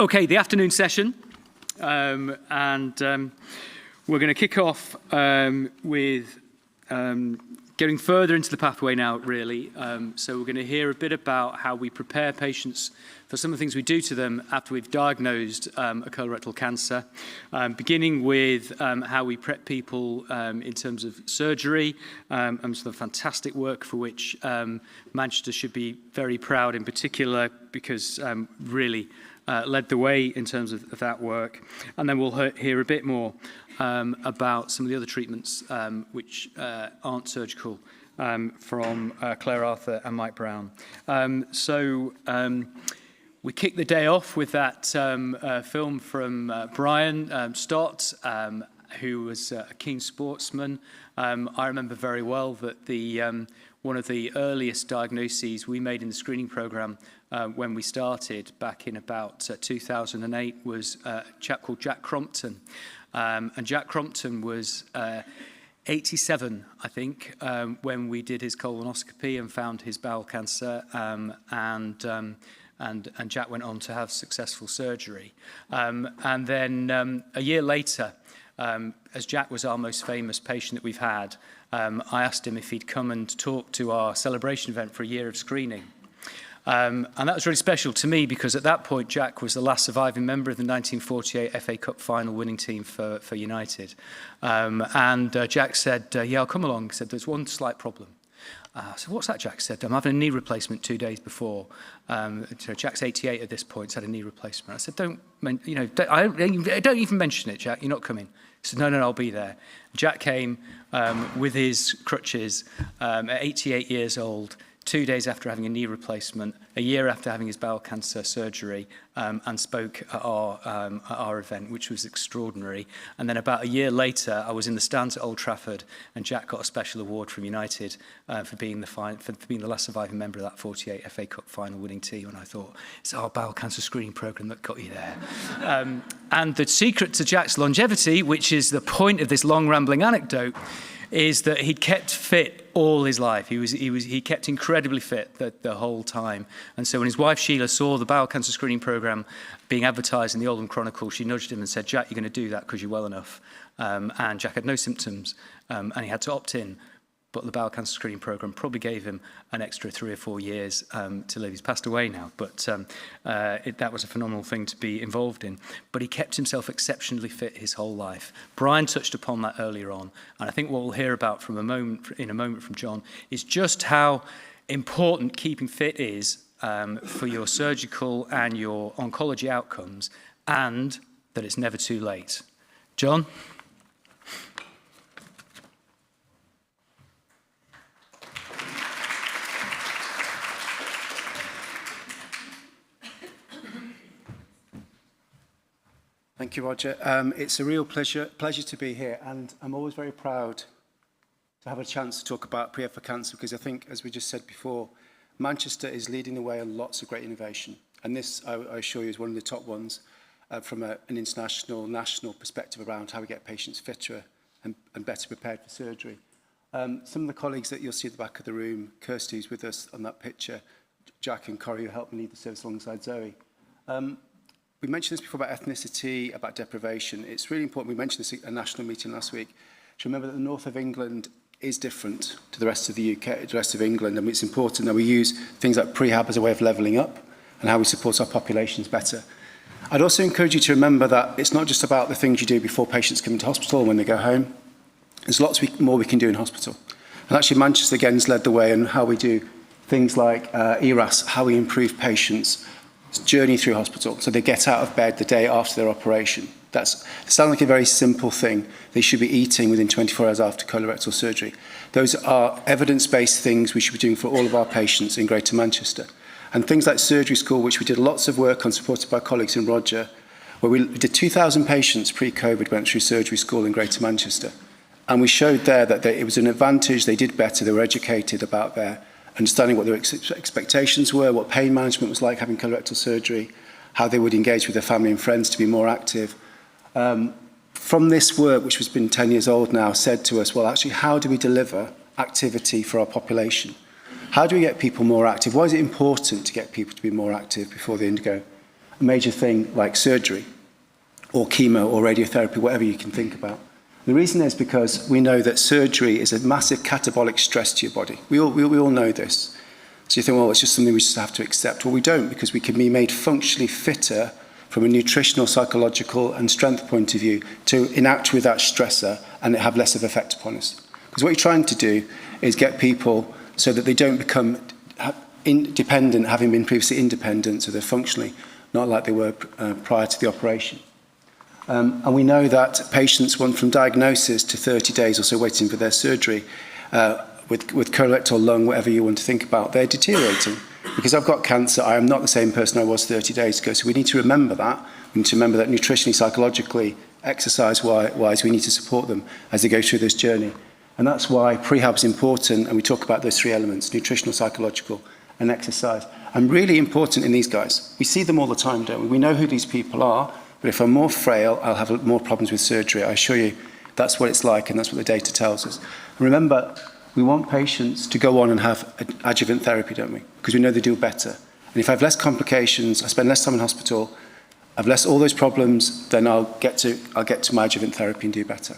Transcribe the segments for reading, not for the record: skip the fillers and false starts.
Okay, the afternoon session, we're going to kick off with getting further into the pathway now, really. So we're going to hear a bit about how we prepare patients for some of the things we do to them after we've diagnosed a colorectal cancer, beginning with how we prep people in terms of surgery, and some of the fantastic work for which Manchester should be very proud, in particular, because really led the way in terms of that work. And then we'll hear a bit more about some of the other treatments which aren't surgical from Claire Arthur and Mike Brown. We kicked the day off with that film from Brian Stott, who was a keen sportsman. I remember very well that one of the earliest diagnoses we made in the screening program when we started back in about 2008 was a chap called Jack Crompton. And Jack Crompton was 87, I think, when we did his colonoscopy and found his bowel cancer, and Jack went on to have successful surgery. And then a year later, as Jack was our most famous patient that we've had, I asked him if he'd come and talk to our celebration event for a year of screening. And that was really special to me because at that point, Jack was the last surviving member of the 1948 FA Cup final winning team for United. Jack said, yeah, I'll come along. He said, there's one slight problem. I said, what's that, Jack said? I'm having a knee replacement 2 days before. So Jack's 88 at this point, he's had a knee replacement. I said, don't even mention it, Jack, you're not coming. He said, no, I'll be there. Jack came with his crutches at 88 years old, 2 days after having a knee replacement, a year after having his bowel cancer surgery, and spoke at our event, which was extraordinary. And then about a year later, I was in the stands at Old Trafford, and Jack got a special award from United for being the last surviving member of that 48 FA Cup final winning team. And I thought, it's our bowel cancer screening program that got you there. And the secret to Jack's longevity, which is the point of this long rambling anecdote, is that he'd kept fit all his life. He kept incredibly fit the whole time. And so when his wife Sheila saw the bowel cancer screening program being advertised in the Oldham Chronicle, she nudged him and said, Jack, you're going to do that because you're well enough. And Jack had no symptoms, and he had to opt in. But the bowel cancer screening program probably gave him an extra 3 or 4 years to live. He's passed away now, but that was a phenomenal thing to be involved in. But he kept himself exceptionally fit his whole life. Brian touched upon that earlier on, and I think what we'll hear about in a moment from John is just how important keeping fit is for your surgical and your oncology outcomes, and that it's never too late. John? Thank you, Roger. It's a real pleasure to be here, and I'm always very proud to have a chance to talk about Prayer for Cancer, because I think, as we just said before, Manchester is leading the way on lots of great innovation, and this, I assure you, is one of the top ones from an international, national perspective around how we get patients fitter and better prepared for surgery. Some of the colleagues that you'll see at the back of the room, Kirsty, who's with us on that picture, Jack and Corrie, who helped me lead the service alongside Zoe. We mentioned this before about ethnicity, about deprivation. It's really important. We mentioned this at a national meeting last week to remember that the north of England is different to the rest of the UK, the rest of England, and it's important that we use things like prehab as a way of levelling up and how we support our populations better. I'd also encourage you to remember that it's not just about the things you do before patients come into hospital and when they go home. There's lots more we can do in hospital. And actually Manchester again has led the way in how we do things like ERAS, how we improve patients' journey through hospital, so they get out of bed the day after their operation. It sounds like a very simple thing. They should be eating within 24 hours after colorectal surgery. Those are evidence-based things we should be doing for all of our patients in Greater Manchester. And things like surgery school, which we did lots of work on, supported by colleagues in Roger, where we did 2,000 patients pre-COVID went through surgery school in Greater Manchester. And we showed there that it was an advantage, they did better, they were educated about their understanding what their expectations were, what pain management was like having colorectal surgery, how they would engage with their family and friends to be more active. From this work, which has been 10 years old now, said to us, well, actually, how do we deliver activity for our population? How do we get people more active? Why is it important to get people to be more active before they undergo a major thing like surgery or chemo or radiotherapy, whatever you can think about. The reason is because we know that surgery is a massive catabolic stress to your body. We all know this. So you think, well, it's just something we just have to accept. Well, we don't, because we can be made functionally fitter from a nutritional, psychological and strength point of view to enact with that stressor and have less of effect upon us. Because what you're trying to do is get people so that they don't become independent, having been previously independent, so they're functionally not like they were prior to the operation. And we know that patients went from diagnosis to 30 days or so waiting for their surgery with colorectal, lung, whatever you want to think about, they're deteriorating. Because I've got cancer, I am not the same person I was 30 days ago. So we need to remember that. We need to remember that nutritionally, psychologically, exercise-wise, we need to support them as they go through this journey. And that's why prehab is important, and we talk about those three elements, nutritional, psychological, and exercise. And really important in these guys. We see them all the time, don't we? We know who these people are, but if I'm more frail, I'll have more problems with surgery. I assure you that's what it's like, and that's what the data tells us. And remember, we want patients to go on and have adjuvant therapy, don't we? Because we know they do better. And if I have less complications, I spend less time in hospital, I have less all those problems, then I'll get to my adjuvant therapy and do better.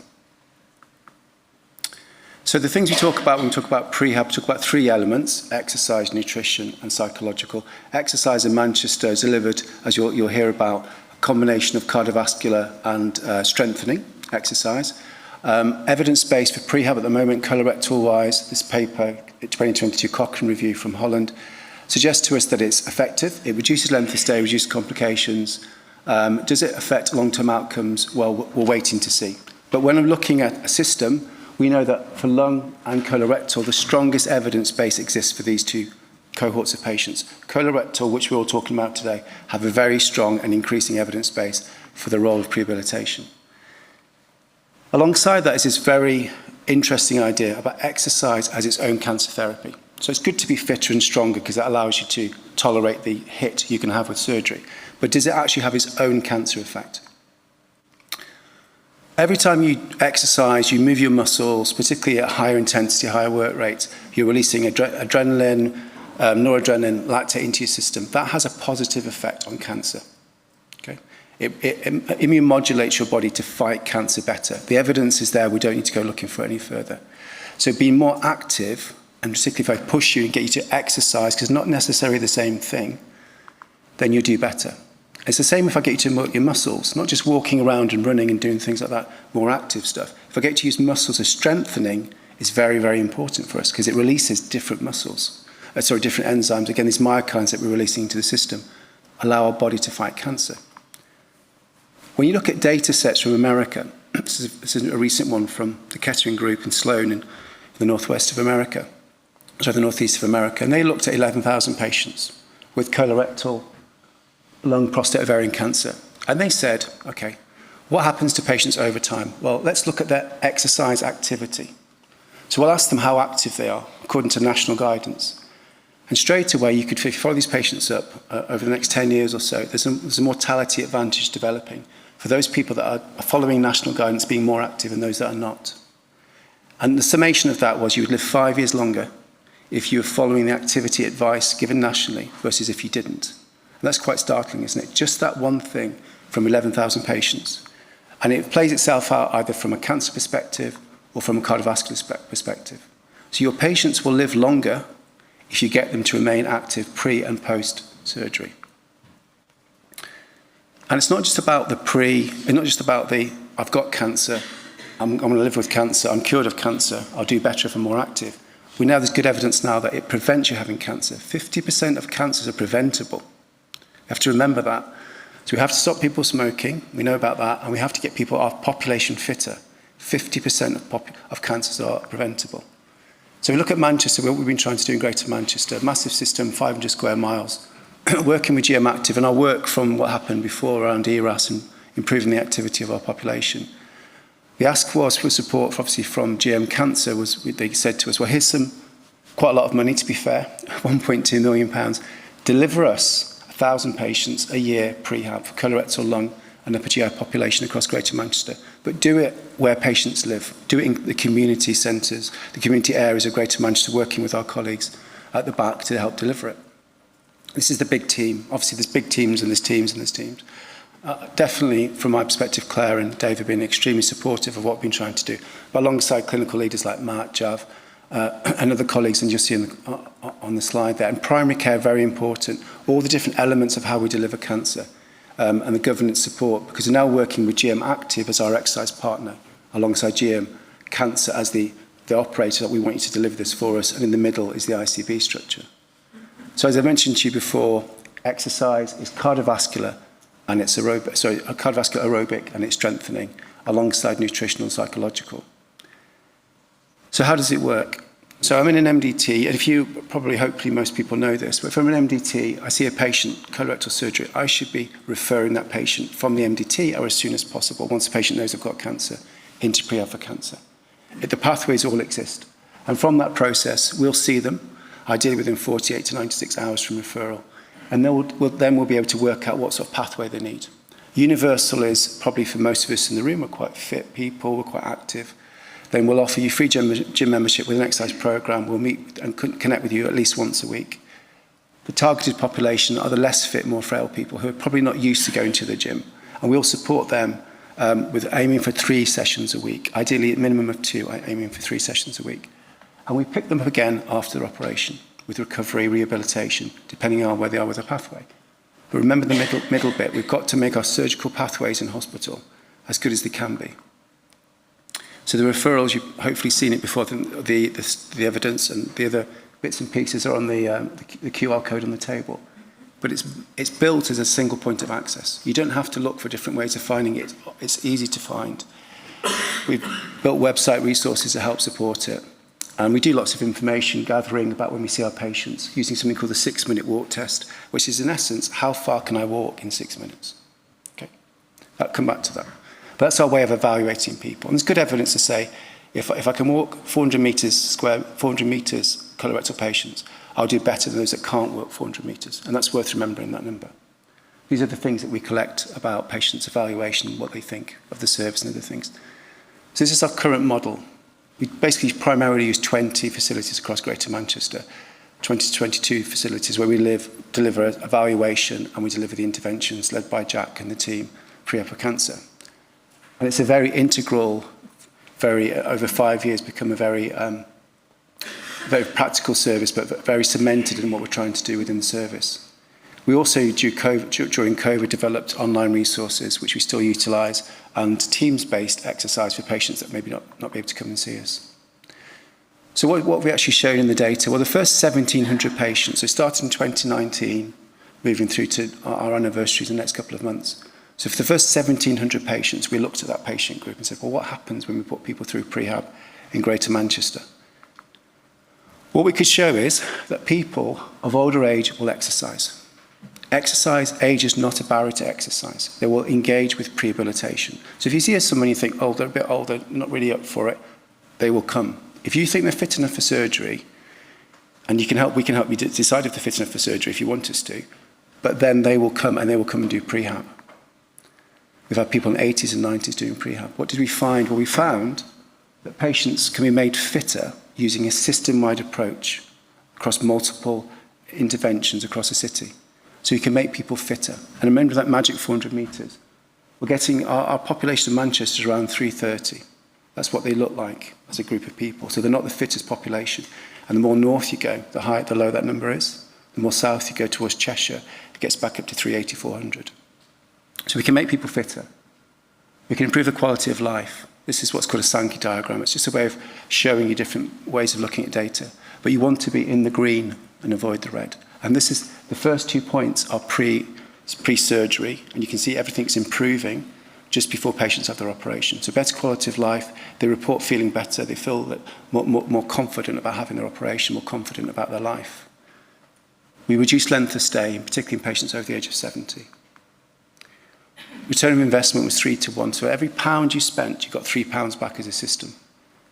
So the things we talk about when we talk about prehab, we talk about three elements: exercise, nutrition, and psychological. Exercise in Manchester is delivered, as you'll hear about, a combination of cardiovascular and strengthening exercise. Evidence-based for prehab at the moment, colorectal-wise, this paper, 2022 Cochrane review from Holland, suggests to us that it's effective. It reduces length of stay, reduces complications. Does it affect long-term outcomes? Well, we're waiting to see. But when I'm looking at a system, we know that for lung and colorectal, the strongest evidence base exists for these two cohorts of patients. Colorectal, which we're all talking about today, have a very strong and increasing evidence base for the role of prehabilitation. Alongside that is this very interesting idea about exercise as its own cancer therapy. So it's good to be fitter and stronger because that allows you to tolerate the hit you can have with surgery. But does it actually have its own cancer effect? Every time you exercise, you move your muscles, particularly at higher intensity, higher work rates, you're releasing adrenaline, noradrenaline, lactate into your system. That has a positive effect on cancer. Okay? It immune modulates your body to fight cancer better. The evidence is there. We don't need to go looking for it any further. So being more active, and particularly if I push you and get you to exercise, because it's not necessarily the same thing, then you'll do better. It's the same if I get you to work your muscles, not just walking around and running and doing things like that, more active stuff. If I get you to use muscles, so strengthening is very, very important for us because it releases different muscles, different enzymes. Again, these myokines that we're releasing into the system allow our body to fight cancer. When you look at data sets from America, this is a recent one from the Kettering Group in Sloan in the northwest of America, the northeast of America, and they looked at 11,000 patients with colorectal, lung, prostate, ovarian cancer. And they said, okay, what happens to patients over time? Well, let's look at their exercise activity. So we'll ask them how active they are, according to national guidance. And straight away, you could, if you follow these patients up over the next 10 years or so, there's a mortality advantage developing for those people that are following national guidance being more active and those that are not. And the summation of that was you would live 5 years longer if you were following the activity advice given nationally versus if you didn't. And that's quite startling, isn't it? Just that one thing from 11,000 patients. And it plays itself out either from a cancer perspective or from a cardiovascular perspective. So your patients will live longer if you get them to remain active pre and post surgery. And it's not just about the it's not just about the, I've got cancer, I'm going to live with cancer, I'm cured of cancer, I'll do better if I'm more active. We know there's good evidence now that it prevents you having cancer. 50% of cancers are preventable. We have to remember that. So we have to stop people smoking, we know about that, and we have to get our population fitter. 50% of cancers are preventable. So we look at Manchester, what we've been trying to do in Greater Manchester, massive system, 500 square miles, working with GM Active, and our work from what happened before around ERAS and improving the activity of our population. The ask was for support, obviously, from GM Cancer. They said to us, well, here's quite a lot of money, to be fair, £1.2 million. Deliver us 1,000 patients a year prehab for colorectal, lung, and upper GI population across Greater Manchester. But do it where patients live. Do it in the community centres, the community areas of Greater Manchester, working with our colleagues at the back to help deliver it. This is the big team. Obviously, there's big teams and there's teams and there's teams. Definitely, from my perspective, Claire and Dave have been extremely supportive of what we've been trying to do. But alongside clinical leaders like Matt, Jav, and other colleagues, and you'll see on the slide there. And primary care, very important. All the different elements of how we deliver cancer and the governance support, because we're now working with GM Active as our exercise partner, alongside GM Cancer as the operator that we want you to deliver this for us, and in the middle is the ICB structure. So as I mentioned to you before, exercise is cardiovascular and it's cardiovascular aerobic and it's strengthening alongside nutritional and psychological. So how does it work? So I'm in an MDT, and if you probably, hopefully most people know this, but if I'm an MDT, I see a patient, colorectal surgery, I should be referring that patient from the MDT or as soon as possible, once the patient knows they've got cancer, into pre-op for cancer. The pathways all exist. And from that process, we'll see them, ideally within 48 to 96 hours from referral. And then we'll be able to work out what sort of pathway they need. Universal is probably for most of us in the room, we're quite fit people, we're quite active. Then we'll offer you free gym membership with an exercise program. We'll meet and connect with you at least once a week. The targeted population are the less fit, more frail people who are probably not used to going to the gym. And we'll support them with aiming for 3 sessions a week, ideally a minimum of 2, aiming for 3 sessions a week. And we pick them up again after their operation with recovery, rehabilitation, depending on where they are with the pathway. But remember the middle bit, we've got to make our surgical pathways in hospital as good as they can be. So the referrals, you've hopefully seen it before, the evidence and the other bits and pieces are on the QR code on the table. But it's built as a single point of access. You don't have to look for different ways of finding it. It's easy to find. We've built website resources to help support it. And we do lots of information gathering about when we see our patients, using something called the 6-minute walk test, which is in essence, how far can I walk in 6 minutes? Okay, I'll come back to that. But that's our way of evaluating people. And there's good evidence to say, if I can walk 400 meters colorectal patients, I'll do better than those that can't walk 400 meters. And that's worth remembering that number. These are the things that we collect about patients' evaluation, what they think of the service and other things. So this is our current model. We basically primarily use 20 facilities across Greater Manchester, 20 to 22 facilities where we deliver evaluation and we deliver the interventions led by Jack and the team, pre-op for cancer. And it's a very integral, over 5 years, become a very practical service, but very cemented in what we're trying to do within the service. We also, during COVID, developed online resources, which we still utilise, and teams-based exercise for patients that maybe not be able to come and see us. So what have we actually shown in the data? Well, the first 1,700 patients, so starting in 2019, moving through to our anniversaries in the next couple of months. So for the first 1,700 patients, we looked at that patient group and said, well, what happens when we put people through prehab in Greater Manchester? What we could show is that people of older age will exercise. Exercise, age is not a barrier to exercise. They will engage with prehabilitation. So if you see someone you think, oh, they're a bit older, not really up for it, they will come. If you think they're fit enough for surgery, and we can help you decide if they're fit enough for surgery if you want us to, but then they will come and do prehab. We've had people in the 80s and 90s doing prehab. What did we find? Well, we found that patients can be made fitter using a system-wide approach across multiple interventions across a city. So you can make people fitter. And remember that magic 400 metres. We're getting our population of Manchester is around 330. That's what they look like as a group of people. So they're not the fittest population. And the more north you go, the lower that number is. The more south you go towards Cheshire, it gets back up to 380, 400. So we can make people fitter. We can improve the quality of life. This is what's called a Sankey diagram. It's just a way of showing you different ways of looking at data. But you want to be in the green and avoid the red. And this is the first 2 points are pre-surgery, and you can see everything's improving just before patients have their operation. So better quality of life, they report feeling better, they feel that more confident about having their operation, more confident about their life. We reduce length of stay, particularly in patients over the age of 70. Return on investment was 3 to 1, so every £1 you spent, you got £3 back as a system.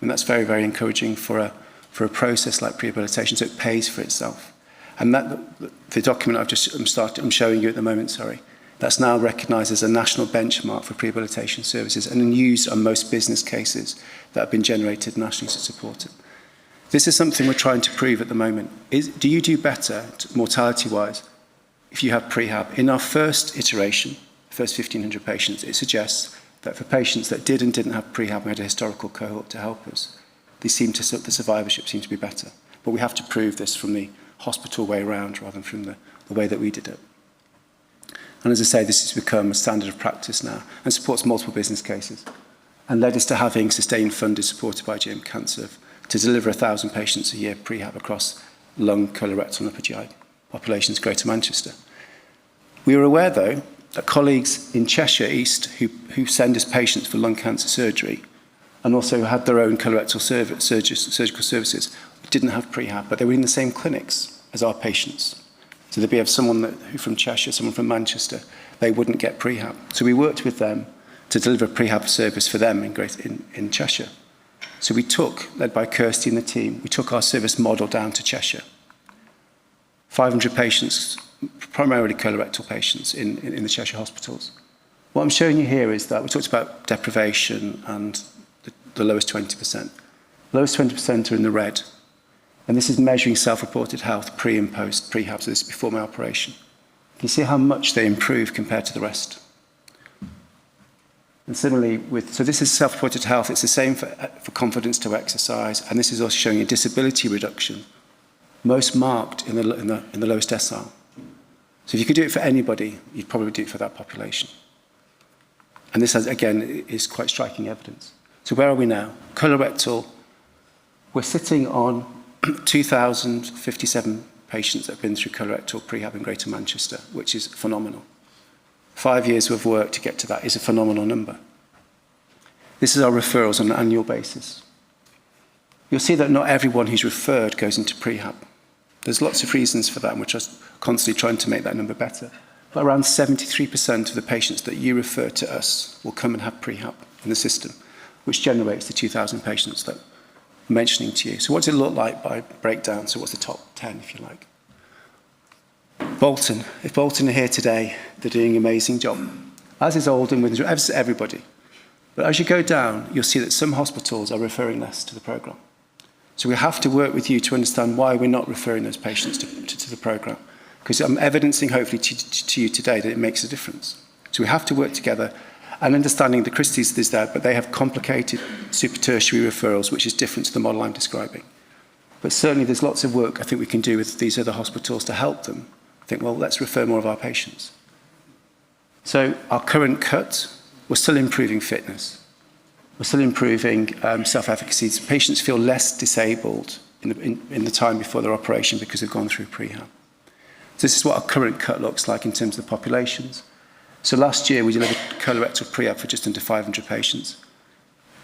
And that's very, very encouraging for a process like prehabilitation, so it pays for itself. And the document I'm showing you at the moment, that's now recognised as a national benchmark for prehabilitation services and used on most business cases that have been generated nationally to support it. This is something we're trying to prove at the moment. Do you do better, mortality-wise, if you have prehab. In our first iteration, first 1,500 patients, it suggests that for patients that did and didn't have prehab, we had a historical cohort to help us. The survivorship seemed to be better. But we have to prove this from the hospital way around rather than from the way that we did it. And as I say, this has become a standard of practice now and supports multiple business cases and led us to having sustained funded, supported by GMCA, to deliver 1,000 patients a year prehab across lung, colorectal and upper GI populations, Greater Manchester. We were aware, though, that colleagues in Cheshire East who send us patients for lung cancer surgery and also had their own colorectal surgical services didn't have prehab, but they were in the same clinics as our patients. So there'd be someone who from Cheshire, someone from Manchester, they wouldn't get prehab. So we worked with them to deliver a prehab service for them in Cheshire. So we led by Kirsty and the team, we took our service model down to Cheshire. 500 patients, primarily colorectal patients in the Cheshire hospitals. What I'm showing you here is that we talked about deprivation and the lowest 20%. The lowest 20% are in the red. And this is measuring self-reported health pre and post prehab, so this is before my operation. You can see how much they improve compared to the rest. And similarly, so this is self-reported health. It's the same for confidence to exercise, and this is also showing a disability reduction, most marked in the lowest decile. So if you could do it for anybody, you'd probably do it for that population. And this, again, is quite striking evidence. So where are we now? Colorectal, we're sitting on 2,057 patients that have been through colorectal prehab in Greater Manchester, which is phenomenal. 5 years of work to get to that is a phenomenal number. This is our referrals on an annual basis. You'll see that not everyone who's referred goes into prehab. There's lots of reasons for that, and we're just constantly trying to make that number better. But around 73% of the patients that you refer to us will come and have prehab in the system, which generates the 2,000 patients that I'm mentioning to you. So what does it look like by breakdown? So what's the top 10, if you like? Bolton. If Bolton are here today, they're doing an amazing job. As is Oldham, with everybody. But as you go down, you'll see that some hospitals are referring less to the programme. So we have to work with you to understand why we're not referring those patients to the programme. Because I'm evidencing, hopefully, to you today that it makes a difference. So we have to work together, and understanding that Christie's is there, but they have complicated super tertiary referrals, which is different to the model I'm describing. But certainly there's lots of work I think we can do with these other hospitals to help them think, well, let's refer more of our patients. So our current cut, we're still improving fitness. We're still improving self-efficacy. Patients feel less disabled in the time before their operation because they've gone through prehab. So this is what our current cut looks like in terms of the populations. So last year we delivered colorectal prehab for just under 500 patients.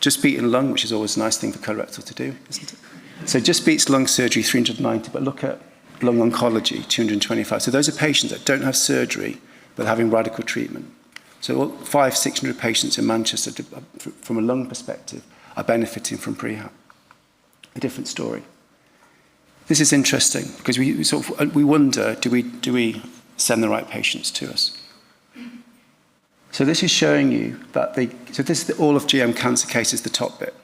Just beaten lung, which is always a nice thing for colorectal to do, isn't it? So just beats lung surgery, 390, but look at lung oncology, 225. So those are patients that don't have surgery, but having radical treatment. So 500-600 patients in Manchester, from a lung perspective, are benefiting from prehab. A different story. This is interesting because we wonder, do we send the right patients to us? So this is showing you that this is all of GM cancer cases, the top bit.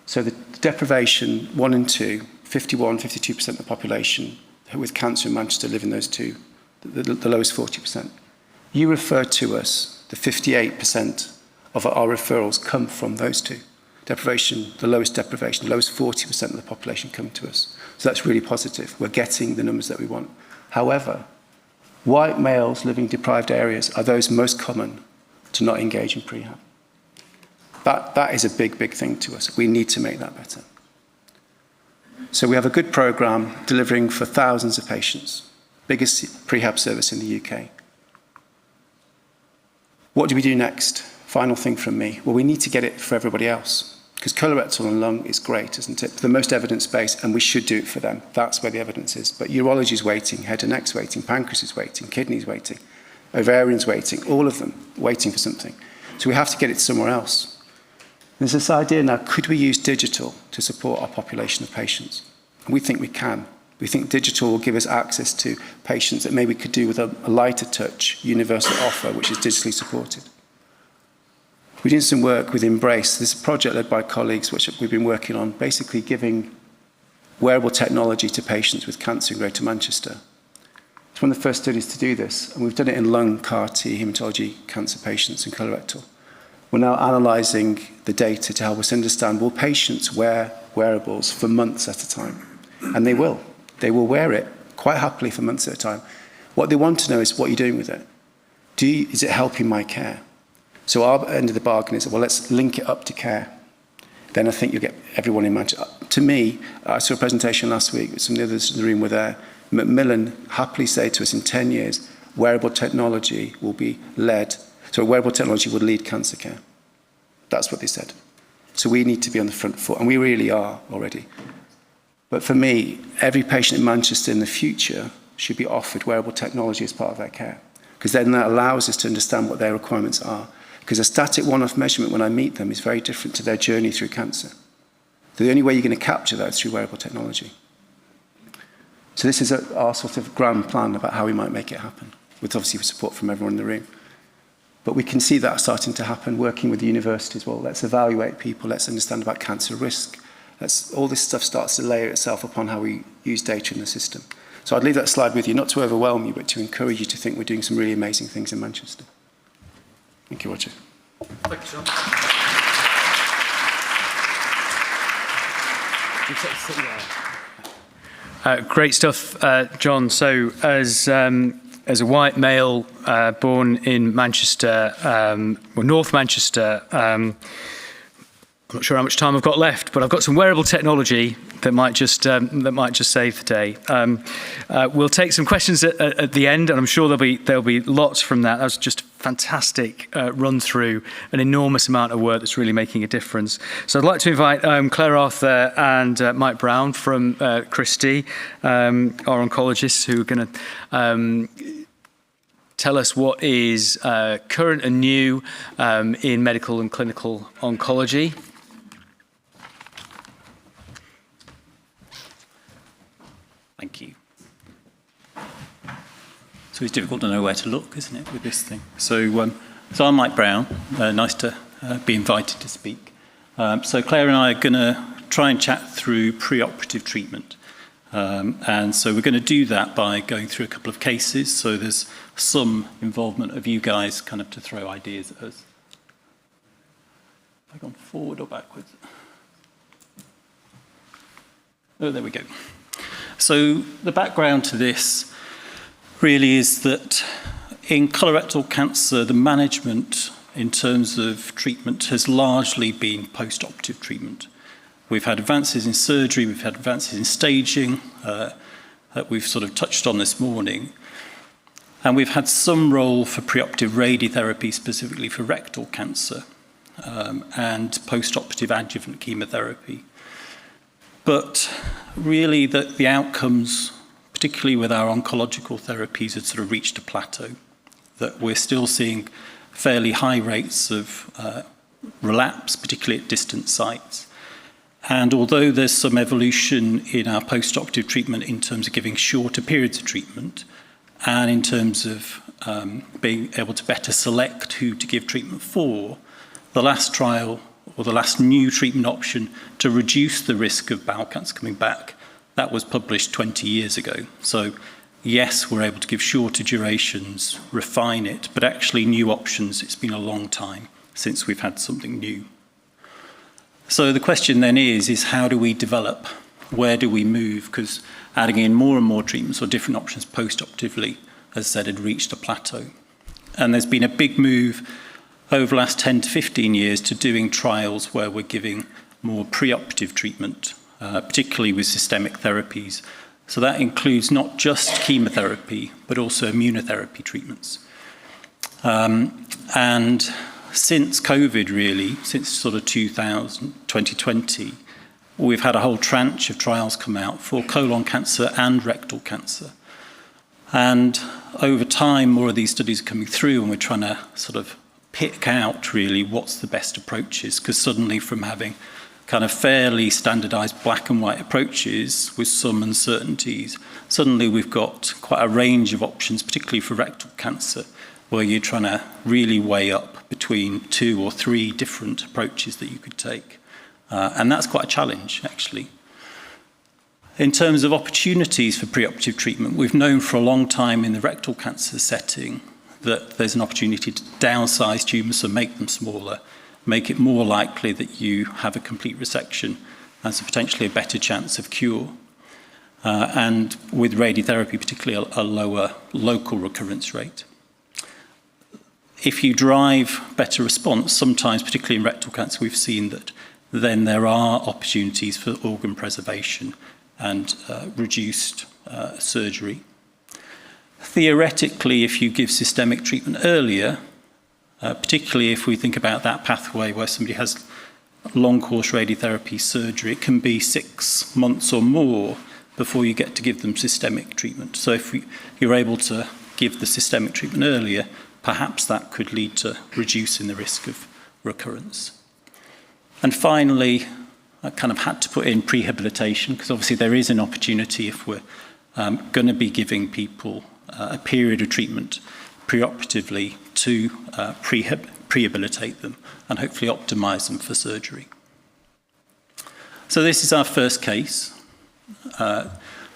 So the deprivation 1 and 2, 52% of the population with cancer in Manchester live in those two, the lowest 40%. You refer to us, the 58% of our referrals come from those two. Deprivation, the lowest 40% of the population come to us. So that's really positive. We're getting the numbers that we want. However, white males living in deprived areas are those most common to not engage in prehab. That is a big, big thing to us. We need to make that better. So we have a good programme delivering for thousands of patients. Biggest prehab service in the UK. What do we do next? Final thing from me. Well, we need to get it for everybody else. Because colorectal and lung is great, isn't it? The most evidence-based, and we should do it for them. That's where the evidence is. But urology is waiting, head and neck's waiting, pancreas is waiting, kidneys waiting, ovarian's waiting, all of them waiting for something. So we have to get it somewhere else. There's this idea now, could we use digital to support our population of patients? And we think we can. We think digital will give us access to patients that maybe we could do with a lighter touch, universal offer, which is digitally supported. We did some work with Embrace. This is a project led by colleagues which we've been working on, basically giving wearable technology to patients with cancer in Greater Manchester. It's one of the first studies to do this, and we've done it in lung, CAR T, hematology, cancer patients, and colorectal. We're now analysing the data to help us understand, will patients wear wearables for months at a time? And they will. They will wear it quite happily for months at a time. What they want to know is what you're doing with it. Is it helping my care? So our end of the bargain is, well, let's link it up to care. Then I think you'll get everyone in Manchester. To me, I saw a presentation last week, some of the others in the room were there. Macmillan happily say to us in 10 years, wearable technology will be led, so wearable technology will lead cancer care. That's what they said. So we need to be on the front foot, and we really are already. But for me, every patient in Manchester in the future should be offered wearable technology as part of their care, because then that allows us to understand what their requirements are. Because a static one-off measurement when I meet them is very different to their journey through cancer. So the only way you're going to capture that is through wearable technology. So this is our sort of grand plan about how we might make it happen, with obviously support from everyone in the room. But we can see that starting to happen, working with the universities. Well, let's evaluate people, let's understand about cancer risk. All this stuff starts to layer itself upon how we use data in the system. So I'd leave that slide with you, not to overwhelm you, but to encourage you to think we're doing some really amazing things in Manchester. Thank you, Roger. Thank you, Sean. Great stuff, John. So as a white male born in Manchester, well, North Manchester, I'm not sure how much time I've got left, but I've got some wearable technology that might just save the day. We'll take some questions at the end, and I'm sure there'll be lots from that. That was just a fantastic run through an enormous amount of work that's really making a difference. So I'd like to invite Claire Arthur and Mike Brown from Christie, our oncologists, who are going to tell us what is current and new in medical and clinical oncology. Thank you. So it's difficult to know where to look, isn't it, with this thing? So I'm Mike Brown. Nice to be invited to speak. So Claire and I are going to try and chat through preoperative treatment. And so we're going to do that by going through a couple of cases. So there's some involvement of you guys kind of to throw ideas at us. Have I gone forward or backwards? Oh, there we go. So the background to this really is that in colorectal cancer, the management in terms of treatment has largely been post-operative treatment. We've had advances in surgery, we've had advances in staging that we've sort of touched on this morning. And we've had some role for preoperative radiotherapy, specifically for rectal cancer, and post-operative adjuvant chemotherapy. But really the outcomes, particularly with our oncological therapies, had sort of reached a plateau, that we're still seeing fairly high rates of relapse, particularly at distant sites. And although there's some evolution in our post-operative treatment in terms of giving shorter periods of treatment and in terms of being able to better select who to give treatment for, the last trial or the last new treatment option to reduce the risk of bowel cancer coming back, that was published 20 years ago. So yes, we're able to give shorter durations, refine it, but actually new options, it's been a long time since we've had something new. So the question then is how do we develop? Where do we move? Because adding in more and more treatments or different options post-operatively, as I said, had reached a plateau. And there's been a big move over the last 10 to 15 years to doing trials where we're giving more preoperative treatment, particularly with systemic therapies. So that includes not just chemotherapy, but also immunotherapy treatments. And since COVID, really, since sort of 2020, we've had a whole tranche of trials come out for colon cancer and rectal cancer. And over time, more of these studies are coming through, and we're trying to sort of pick out really what's the best approaches, because suddenly from having kind of fairly standardized black and white approaches with some uncertainties, suddenly we've got quite a range of options, particularly for rectal cancer, where you're trying to really weigh up between 2 or 3 different approaches that you could take. And that's quite a challenge, actually. In terms of opportunities for preoperative treatment, we've known for a long time in the rectal cancer setting that there's an opportunity to downsize tumours, so make them smaller, make it more likely that you have a complete resection and so potentially a better chance of cure. And with radiotherapy, particularly a lower local recurrence rate. If you drive better response, sometimes, particularly in rectal cancer, we've seen that then there are opportunities for organ preservation and reduced surgery. Theoretically, if you give systemic treatment earlier, particularly if we think about that pathway where somebody has long course radiotherapy surgery, it can be 6 months or more before you get to give them systemic treatment. So if you're able to give the systemic treatment earlier, perhaps that could lead to reducing the risk of recurrence. And finally, I kind of had to put in prehabilitation, because obviously there is an opportunity if we're going to be giving people a period of treatment preoperatively to prehabilitate them and hopefully optimize them for surgery. So this is our first case.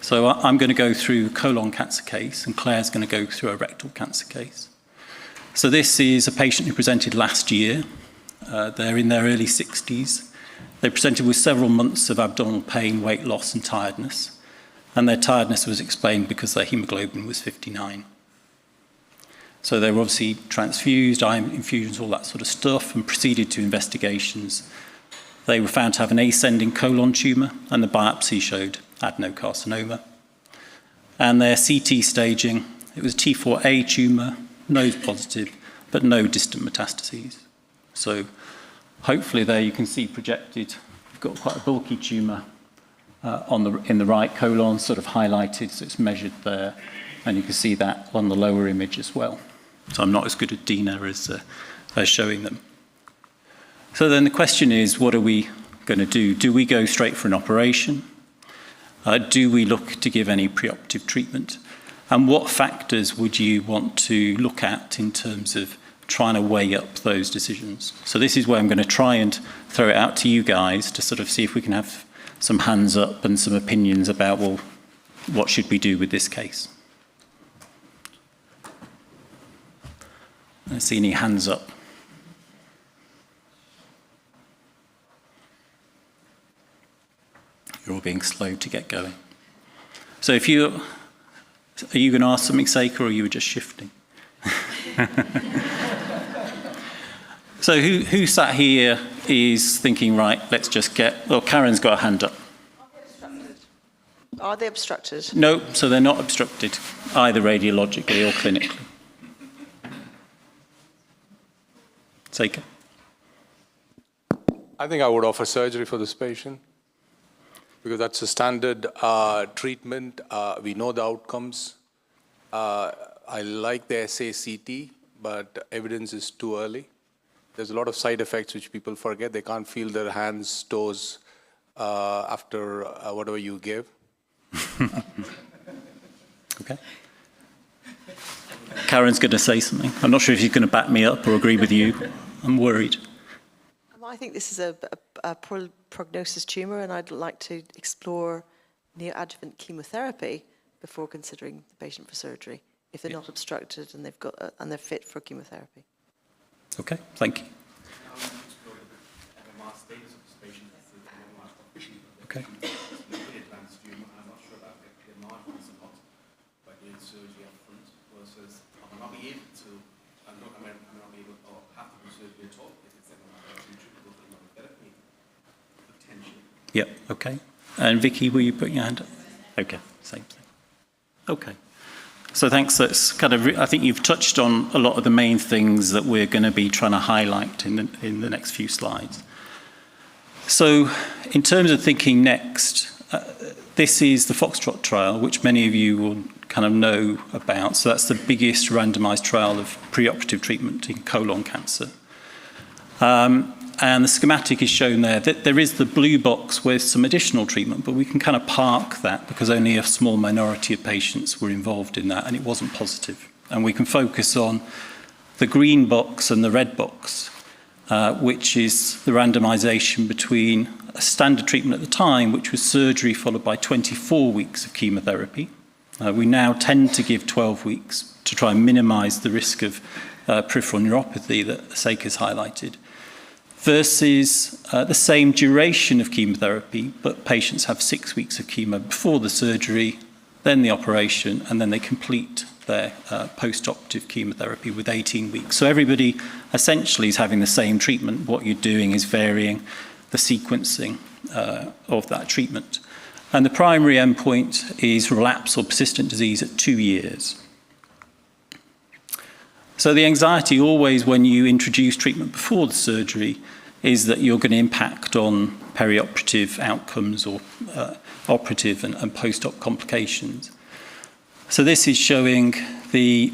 So I'm going to go through a colon cancer case, and Claire's going to go through a rectal cancer case. So this is a patient who presented last year. They're in their early 60s. They presented with several months of abdominal pain, weight loss, and tiredness. And their tiredness was explained because their hemoglobin was 59. So they were obviously transfused, iron infusions, all that sort of stuff, and proceeded to investigations. They were found to have an ascending colon tumour, and the biopsy showed adenocarcinoma. And their CT staging, it was T4A tumour, node positive, but no distant metastases. So hopefully there you can see projected, we've got quite a bulky tumour in the right colon, sort of highlighted, so it's measured there. And you can see that on the lower image as well. So I'm not as good at Dina as showing them. So then the question is, what are we going to do? Do we go straight for an operation? Do we look to give any preoperative treatment? And what factors would you want to look at in terms of trying to weigh up those decisions? So this is where I'm going to try and throw it out to you guys to sort of see if we can have some hands up and some opinions about, well, what should we do with this case? I don't see any hands up. You're all being slow to get going. So are you going to ask something, Seika, or are you just shifting? So who sat here is thinking, right, let's just well, Karen's got a hand up. Are they obstructed? No, so they're not obstructed, either radiologically or clinically. Seika? I think I would offer surgery for this patient because that's a standard treatment. We know the outcomes. I like the SACT, but evidence is too early. There's a lot of side effects which people forget. They can't feel their hands, toes after whatever you give. Okay. Karen's going to say something. I'm not sure if she's going to back me up or agree with you. I'm worried. I think this is a poor prognosis tumour, and I'd like to explore neoadjuvant chemotherapy before considering the patient for surgery, if they're not obstructed and and they're fit for chemotherapy. Okay, thank you. Okay. Yep, okay. And Vicky, were you putting your hand up? Okay, same thing. Okay. So thanks. That's kind of, I think you've touched on a lot of the main things that we're going to be trying to highlight in the next few slides. So in terms of thinking next, this is the Foxtrot trial, which many of you will kind of know about. So that's the biggest randomized trial of preoperative treatment in colon cancer. And the schematic is shown there. There is the blue box with some additional treatment, but we can kind of park that because only a small minority of patients were involved in that, and it wasn't positive. And we can focus on the green box and the red box, which is the randomization between a standard treatment at the time, which was surgery followed by 24 weeks of chemotherapy. We now tend to give 12 weeks to try and minimise the risk of peripheral neuropathy that Seika has highlighted, versus the same duration of chemotherapy, but patients have 6 weeks of chemo before the surgery, then the operation, and then they complete their post-operative chemotherapy with 18 weeks. So everybody essentially is having the same treatment. What you're doing is varying the sequencing of that treatment. And the primary endpoint is relapse or persistent disease at 2 years. So the anxiety always when you introduce treatment before the surgery is that you're going to impact on perioperative outcomes or operative and post-op complications. So this is showing the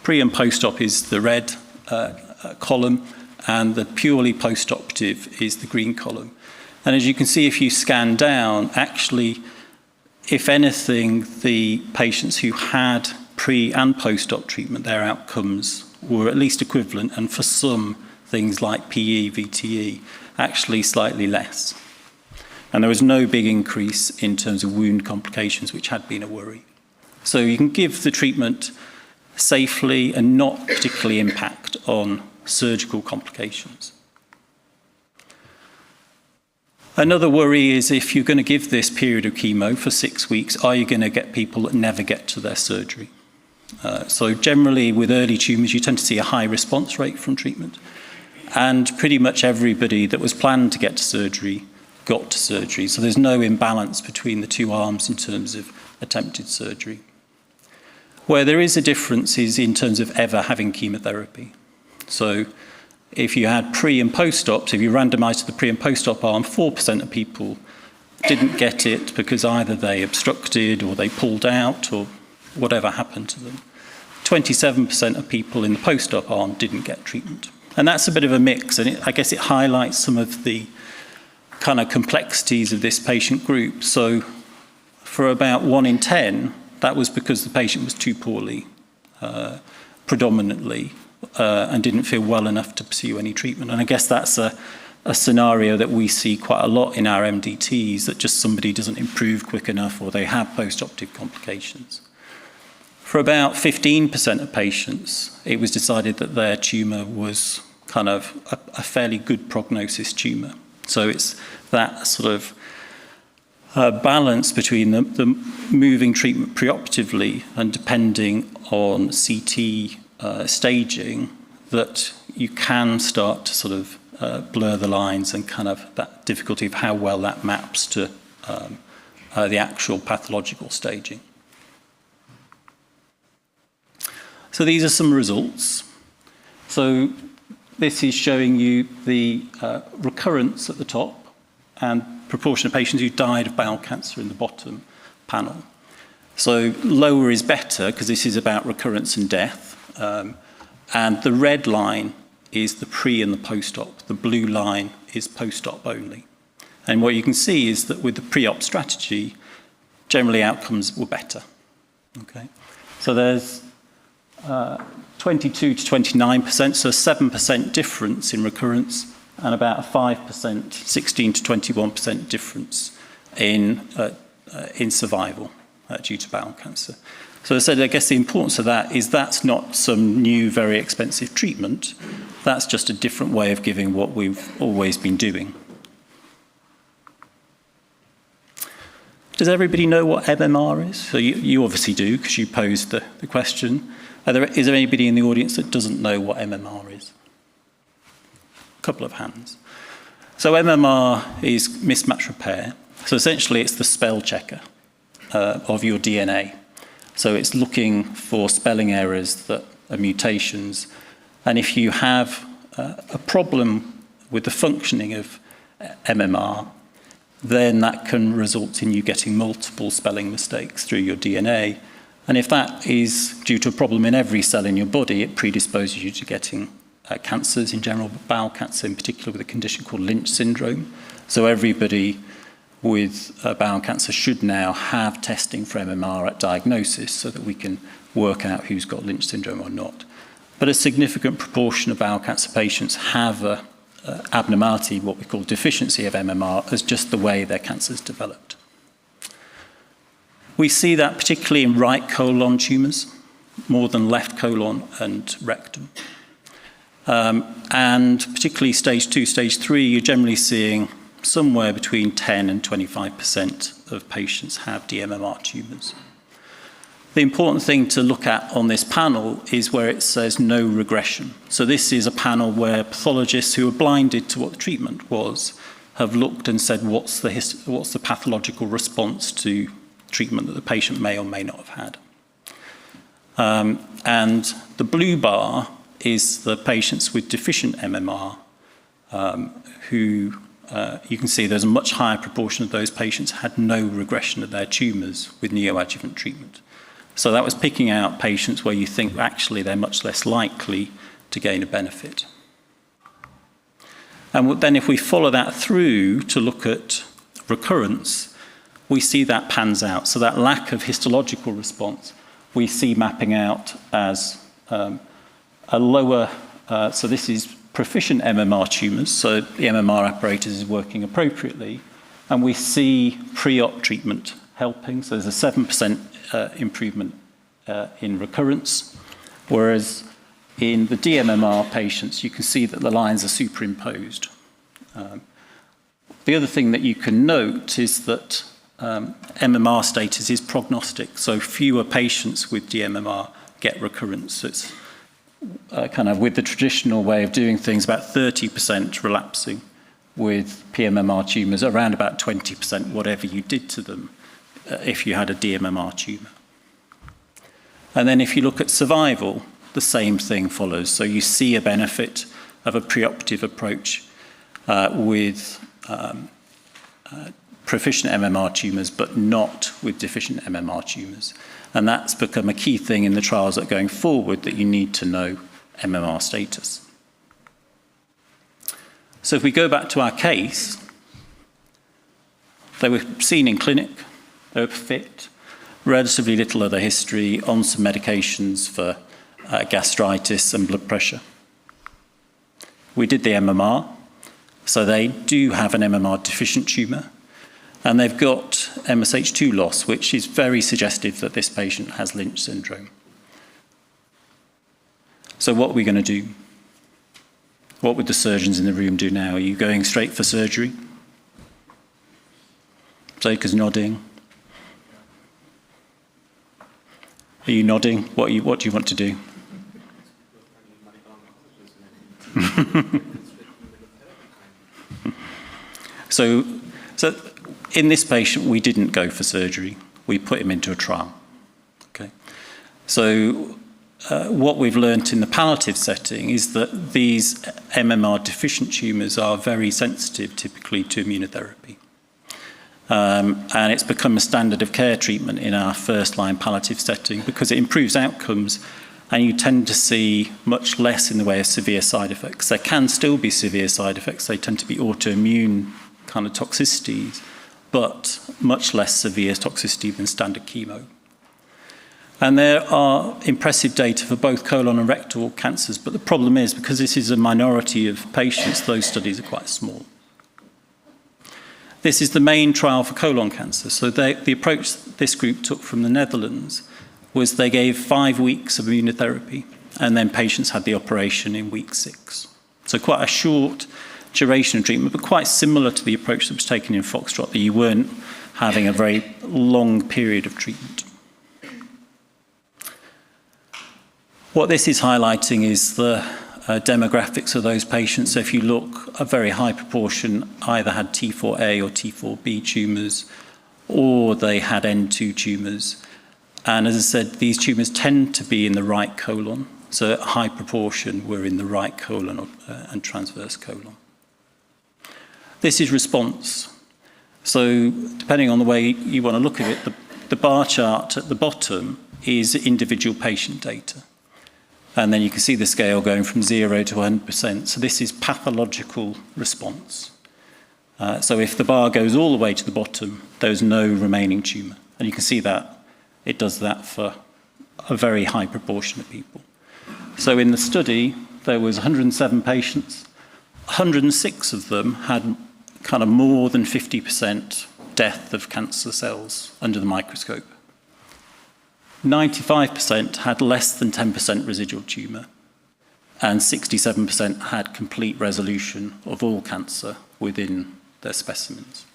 pre and post-op is the red column, and the purely post-operative is the green column. And as you can see, if you scan down, actually, if anything, the patients who had pre and post-op treatment, their outcomes were at least equivalent, and for some things like PE, VTE, actually slightly less. And there was no big increase in terms of wound complications, which had been a worry. So you can give the treatment safely and not particularly impact on surgical complications. Another worry is if you're going to give this period of chemo for 6 weeks, are you going to get people that never get to their surgery? So generally with early tumours, you tend to see a high response rate from treatment. And pretty much everybody that was planned to get to surgery got to surgery. So there's no imbalance between the two arms in terms of attempted surgery. Where there is a difference is in terms of ever having chemotherapy. So if you had pre and post-ops, if you randomised to the pre and post-op arm, 4% of people didn't get it because either they obstructed or they pulled out or whatever happened to them. 27% of people in the post-op arm didn't get treatment. And that's a bit of a mix, and I guess it highlights some of the kind of complexities of this patient group. So for about 1 in 10, that was because the patient was too poorly, predominantly, and didn't feel well enough to pursue any treatment. And I guess that's a scenario that we see quite a lot in our MDTs, that just somebody doesn't improve quick enough or they have post-operative complications. For about 15% of patients, it was decided that their tumour was kind of a fairly good prognosis tumour. So it's that sort of balance between the moving treatment preoperatively and depending on CT staging that you can start to sort of blur the lines and kind of that difficulty of how well that maps to the actual pathological staging. So these are some results. So this is showing you the recurrence at the top and proportion of patients who died of bowel cancer in the bottom panel. So lower is better because this is about recurrence and death. And the red line is the pre and the post-op. The blue line is post-op only. And what you can see is that with the pre-op strategy, generally outcomes were better. Okay, so there's 22 to 29%, so a 7% difference in recurrence, and about a 5%, 16 to 21% difference in survival due to bowel cancer. So as I said, I guess the importance of that is that's not some new, very expensive treatment. That's just a different way of giving what we've always been doing. Does everybody know what MMR is? So you obviously do, because you posed the question. Is there anybody in the audience that doesn't know what MMR is? A couple of hands. So MMR is mismatch repair. So essentially it's the spell checker of your DNA. So it's looking for spelling errors that are mutations. And if you have a problem with the functioning of MMR, then that can result in you getting multiple spelling mistakes through your DNA. And if that is due to a problem in every cell in your body, it predisposes you to getting cancers in general, but bowel cancer in particular with a condition called Lynch syndrome. So everybody with bowel cancer should now have testing for MMR at diagnosis so that we can work out who's got Lynch syndrome or not. But a significant proportion of bowel cancer patients have a abnormality, what we call deficiency of MMR, as just the way their cancer's developed. We see that particularly in right colon tumours, more than left colon and rectum. And particularly stage 2, stage 3, you're generally seeing somewhere between 10 and 25% of patients have dMMR tumours. The important thing to look at on this panel is where it says no regression. So this is a panel where pathologists who are blinded to what the treatment was have looked and said what's the pathological response to treatment that the patient may or may not have had. And the blue bar is the patients with deficient MMR who you can see there's a much higher proportion of those patients had no regression of their tumours with neoadjuvant treatment. So that was picking out patients where you think actually they're much less likely to gain a benefit. And then if we follow that through to look at recurrence, we see that pans out. So that lack of histological response, we see mapping out as a lower, so this is proficient MMR tumours, so the MMR apparatus is working appropriately, and we see pre-op treatment helping, so there's a 7% improvement in recurrence, whereas in the dMMR patients, you can see that the lines are superimposed. The other thing that you can note is that MMR status is prognostic, so fewer patients with dMMR get recurrence. So it's kind of with the traditional way of doing things, about 30% relapsing with pMMR tumours, around about 20% whatever you did to them if you had a dMMR tumour. And then if you look at survival, the same thing follows. So you see a benefit of a preoperative approach with proficient MMR tumours, but not with deficient MMR tumours. And that's become a key thing in the trials that are going forward, that you need to know MMR status. So if we go back to our case, they were seen in clinic, they were fit, relatively little other history, on some medications for gastritis and blood pressure. We did the MMR, so they do have an MMR deficient tumour, and they've got MSH2 loss, which is very suggestive that this patient has Lynch syndrome. So what are we going to do? What would the surgeons in the room do now? Are you going straight for surgery? Zaker's nodding. Are you nodding? What do you want to do? So in this patient, we didn't go for surgery. We put him into a trial. Okay. So what we've learnt in the palliative setting is that these MMR deficient tumours are very sensitive typically to immunotherapy. And it's become a standard of care treatment in our first-line palliative setting because it improves outcomes, and you tend to see much less in the way of severe side effects. There can still be severe side effects. They tend to be autoimmune kind of toxicities, but much less severe toxicity than standard chemo. And there are impressive data for both colon and rectal cancers, but the problem is, because this is a minority of patients, those studies are quite small. This is the main trial for colon cancer. So the approach this group took from the Netherlands was they gave 5 weeks of immunotherapy, and then patients had the operation in week 6. So quite a short duration of treatment, but quite similar to the approach that was taken in Foxtrot, that you weren't having a very long period of treatment. What this is highlighting is the demographics of those patients. So if you look, a very high proportion either had T4A or T4B tumours, or they had N2 tumours. And as I said, these tumours tend to be in the right colon. So a high proportion were in the right colon and transverse colon. This is response. So depending on the way you want to look at it, the bar chart at the bottom is individual patient data. And then you can see the scale going from 0 to 100%. So this is pathological response. So if the bar goes all the way to the bottom, there's no remaining tumour. And you can see that it does that for a very high proportion of people. So in the study, there was 107 patients. 106 of them had kind of more than 50% death of cancer cells under the microscope. 95% had less than 10% residual tumour, and 67% had complete resolution of all cancer within their specimens.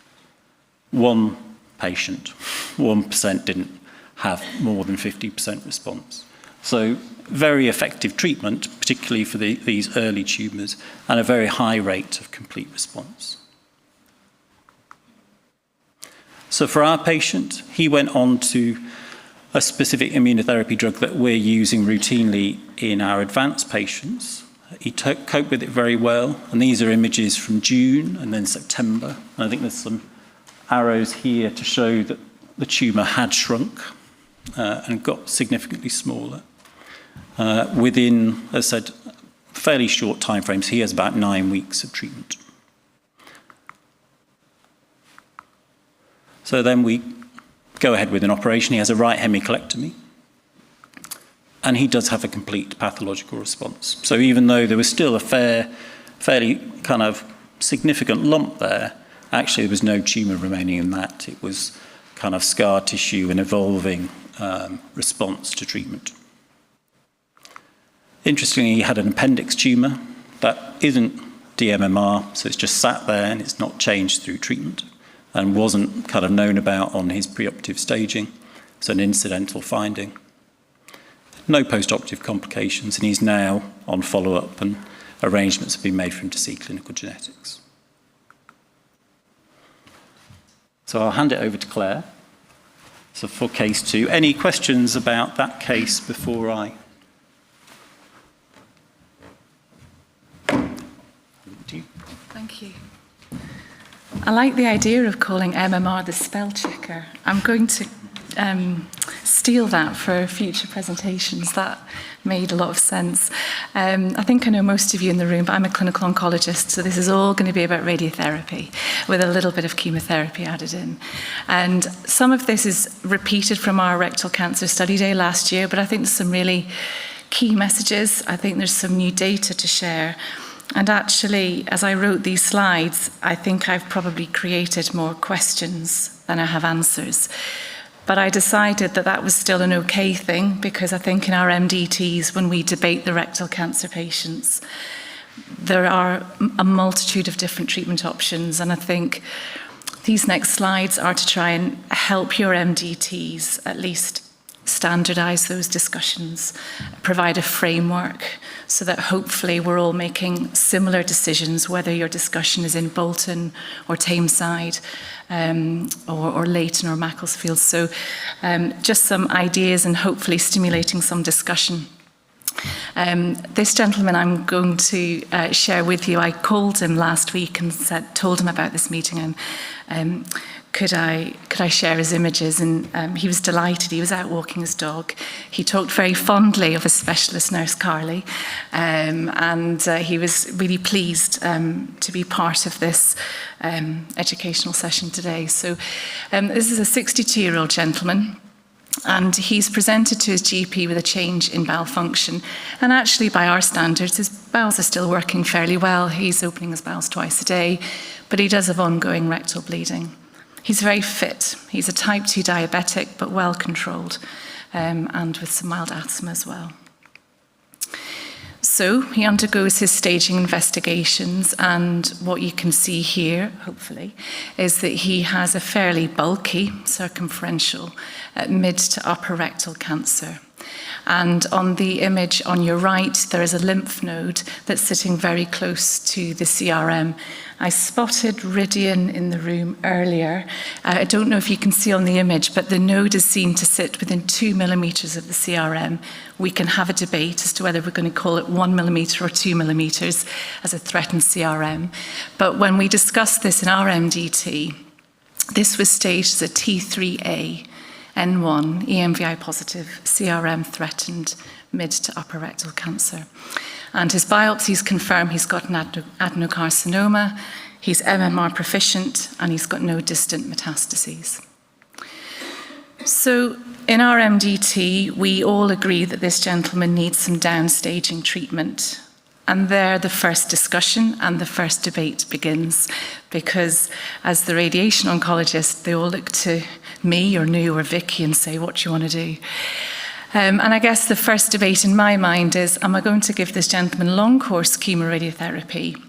One patient, 1%, didn't have more than 50% response. So very effective treatment, particularly for these early tumours, and a very high rate of complete response. So for our patient, he went on to a specific immunotherapy drug that we're using routinely in our advanced patients. He coped with it very well, and these are images from June and then September. And I think there's some arrows here to show that the tumour had shrunk and got significantly smaller. Within, as I said, fairly short timeframes. He has about 9 weeks of treatment. So then we go ahead with an operation. He has a right hemicolectomy, and he does have a complete pathological response. So even though there was still a fairly kind of significant lump there, actually there was no tumour remaining in that. It was kind of scar tissue and evolving response to treatment. Interestingly, he had an appendix tumour that isn't dMMR, so it's just sat there and it's not changed through treatment and wasn't kind of known about on his preoperative staging. It's an incidental finding. No post-operative complications, and he's now on follow-up, and arrangements have been made for him to see clinical genetics. So I'll hand it over to Claire. So for case 2, any questions about that case before I? Thank you. I like the idea of calling MMR the spell checker. I'm going to steal that for future presentations. That made a lot of sense. I think I know most of you in the room, but I'm a clinical oncologist, so this is all going to be about radiotherapy with a little bit of chemotherapy added in. And some of this is repeated from our rectal cancer study day last year, but I think there's some really key messages. I think there's some new data to share. And actually, as I wrote these slides, I think I've probably created more questions than I have answers. But I decided that that was still an okay thing, because I think in our MDTs, when we debate the rectal cancer patients, there are a multitude of different treatment options. And I think these next slides are to try and help your MDTs at least standardise those discussions, provide a framework so that hopefully we're all making similar decisions, whether your discussion is in Bolton or Tameside or Leighton or Macclesfield. So just some ideas and hopefully stimulating some discussion. This gentleman I'm going to share with you, I called him last week and told him about this meeting, and could I share his images? And he was delighted. He was out walking his dog. He talked very fondly of his specialist nurse, Carly, and he was really pleased to be part of this educational session today. So this is a 62-year-old gentleman, and he's presented to his GP with a change in bowel function. And actually, by our standards, his bowels are still working fairly well. He's opening his bowels twice a day, but he does have ongoing rectal bleeding. He's very fit. He's a type 2 diabetic, but well controlled, and with some mild asthma as well. So he undergoes his staging investigations, and what you can see here, hopefully, is that he has a fairly bulky circumferential mid to upper rectal cancer. And on the image on your right, there is a lymph node that's sitting very close to the CRM. I spotted Ridian in the room earlier. I don't know if you can see on the image, but the node is seen to sit within 2 millimetres of the CRM. We can have a debate as to whether we're going to call it 1 millimetre or 2 millimetres as a threatened CRM. But when we discussed this in our MDT, this was staged as a T3A. N1, EMVI positive, CRM threatened mid to upper rectal cancer. And his biopsies confirm he's got an adenocarcinoma, he's MMR proficient, and he's got no distant metastases. So in our MDT, we all agree that this gentleman needs some downstaging treatment. And there the first discussion and the first debate begins, because as the radiation oncologist, they all look to me or Nu or Vicky and say, what do you want to do? And I guess the first debate in my mind is, am I going to give this gentleman long course chemoradiotherapy,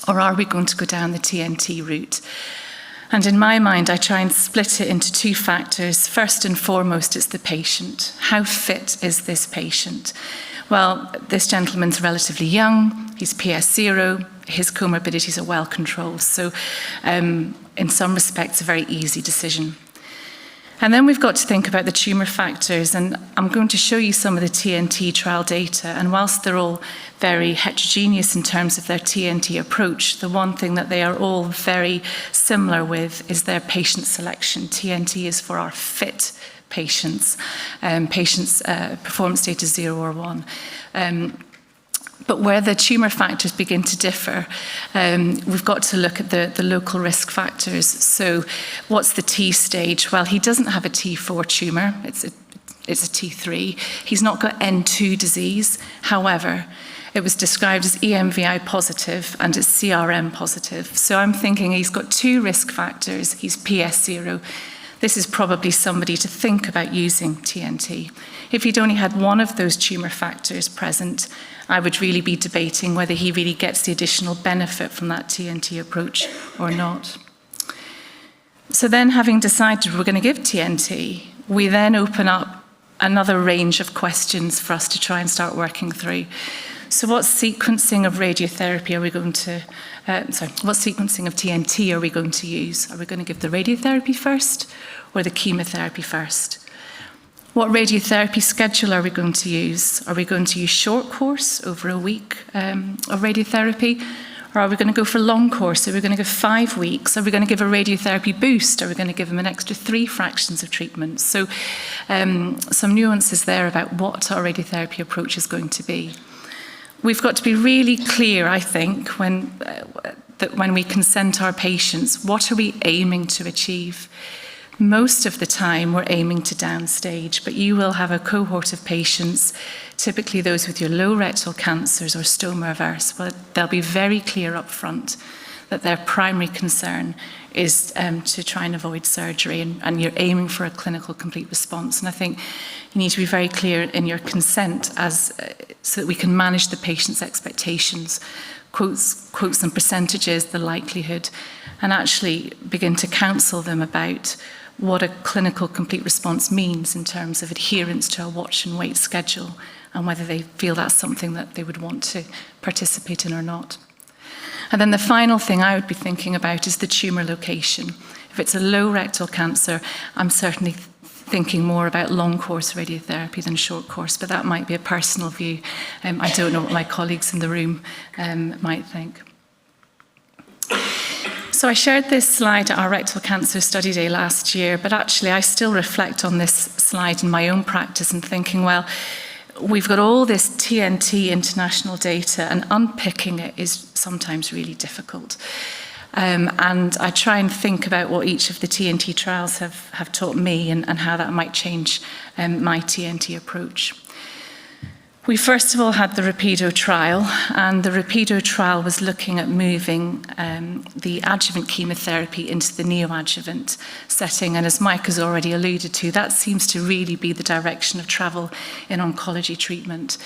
or are we going to go down the TNT route? And in my mind, I try and split it into two factors. First and foremost, it's the patient. How fit is this patient? Well, this gentleman's relatively young, he's PS0, his comorbidities are well controlled. So in some respects, a very easy decision. And then we've got to think about the tumour factors, and I'm going to show you some of the TNT trial data. And whilst they're all very heterogeneous in terms of their TNT approach, the one thing that they are all very similar with is their patient selection. TNT is for our fit patients, performance status 0 or 1. But where the tumour factors begin to differ, we've got to look at the local risk factors. So what's the T stage? Well, he doesn't have a T4 tumour, it's a T3. He's not got N2 disease. However, it was described as EMVI positive and it's CRM positive. So I'm thinking he's got two risk factors, he's PS0. This is probably somebody to think about using TNT. If he'd only had one of those tumour factors present, I would really be debating whether he really gets the additional benefit from that TNT approach or not. So then, having decided we're going to give TNT, we then open up another range of questions for us to try and start working through. So what sequencing of radiotherapy are we going to, what sequencing of TNT are we going to use? Are we going to give the radiotherapy first or the chemotherapy first? What radiotherapy schedule are we going to use? Are we going to use short course over a week of radiotherapy? Or are we going to go for long course? Are we going to give 5 weeks? Are we going to give a radiotherapy boost? Are we going to give them an extra 3 fractions of treatment? So some nuances there about what our radiotherapy approach is going to be. We've got to be really clear, I think, that when we consent our patients, what are we aiming to achieve? Most of the time, we're aiming to downstage, but you will have a cohort of patients, typically those with your low rectal cancers or stoma averse, well, they'll be very clear up front that their primary concern is to try and avoid surgery, and you're aiming for a clinical complete response. And I think you need to be very clear in your consent so that we can manage the patient's expectations, quotes and percentages, the likelihood, and actually begin to counsel them about what a clinical complete response means in terms of adherence to a watch and wait schedule and whether they feel that's something that they would want to participate in or not. And then the final thing I would be thinking about is the tumour location. If it's a low rectal cancer, I'm certainly thinking more about long course radiotherapy than short course, but that might be a personal view. I don't know what my colleagues in the room might think. So I shared this slide at our rectal cancer study day last year, but actually I still reflect on this slide in my own practice and thinking, well, we've got all this TNT international data and unpicking it is sometimes really difficult. And I try and think about what each of the TNT trials have taught me and how that might change my TNT approach. We first of all had the Rapido trial, and the Rapido trial was looking at moving the adjuvant chemotherapy into the neoadjuvant setting, and as Mike has already alluded to, that seems to really be the direction of travel in oncology treatment.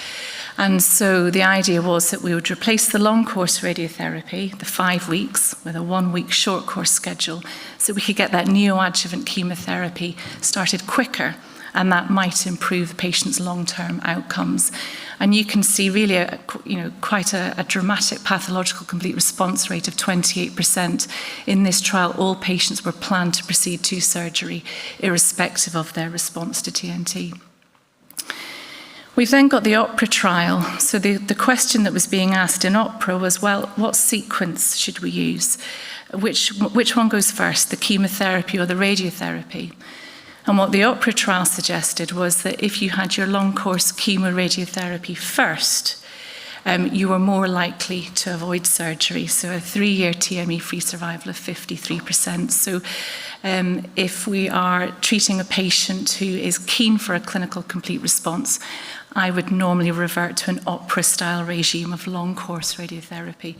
And so the idea was that we would replace the long course radiotherapy, the 5 weeks, with a 1 week short course schedule, so we could get that neoadjuvant chemotherapy started quicker, and that might improve the patient's long-term outcomes. And you can see really quite a dramatic pathological complete response rate of 28%. In this trial, all patients were planned to proceed to surgery, irrespective of their response to TNT. We've then got the OPERA trial. So the question that was being asked in OPERA was, well, what sequence should we use? Which one goes first, the chemotherapy or the radiotherapy? And what the OPERA trial suggested was that if you had your long course chemoradiotherapy first, you are more likely to avoid surgery. So a 3-year TME-free survival of 53%. So if we are treating a patient who is keen for a clinical complete response, I would normally revert to an opera-style regime of long-course radiotherapy,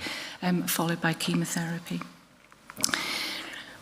followed by chemotherapy.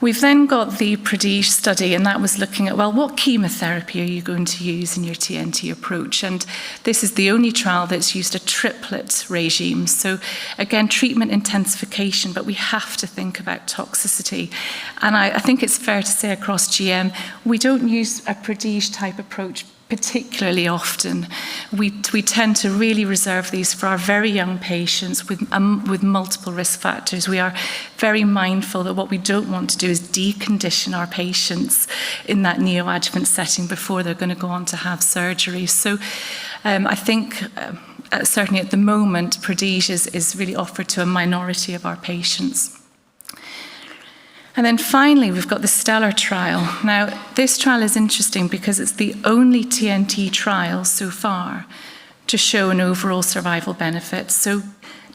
We've then got the PREDIGE study, and that was looking at, well, what chemotherapy are you going to use in your TNT approach? And this is the only trial that's used a triplet regime. So again, treatment intensification, but we have to think about toxicity. And I think it's fair to say across GM, we don't use a PREDIGE type approach particularly often. We tend to really reserve these for our very young patients with multiple risk factors. We are very mindful that what we don't want to do is decondition our patients in that neoadjuvant setting before they're going to go on to have surgery. So I think certainly at the moment, PREDIGE is really offered to a minority of our patients. And then finally, we've got the STELLAR trial. Now, this trial is interesting because it's the only TNT trial so far to show an overall survival benefit. So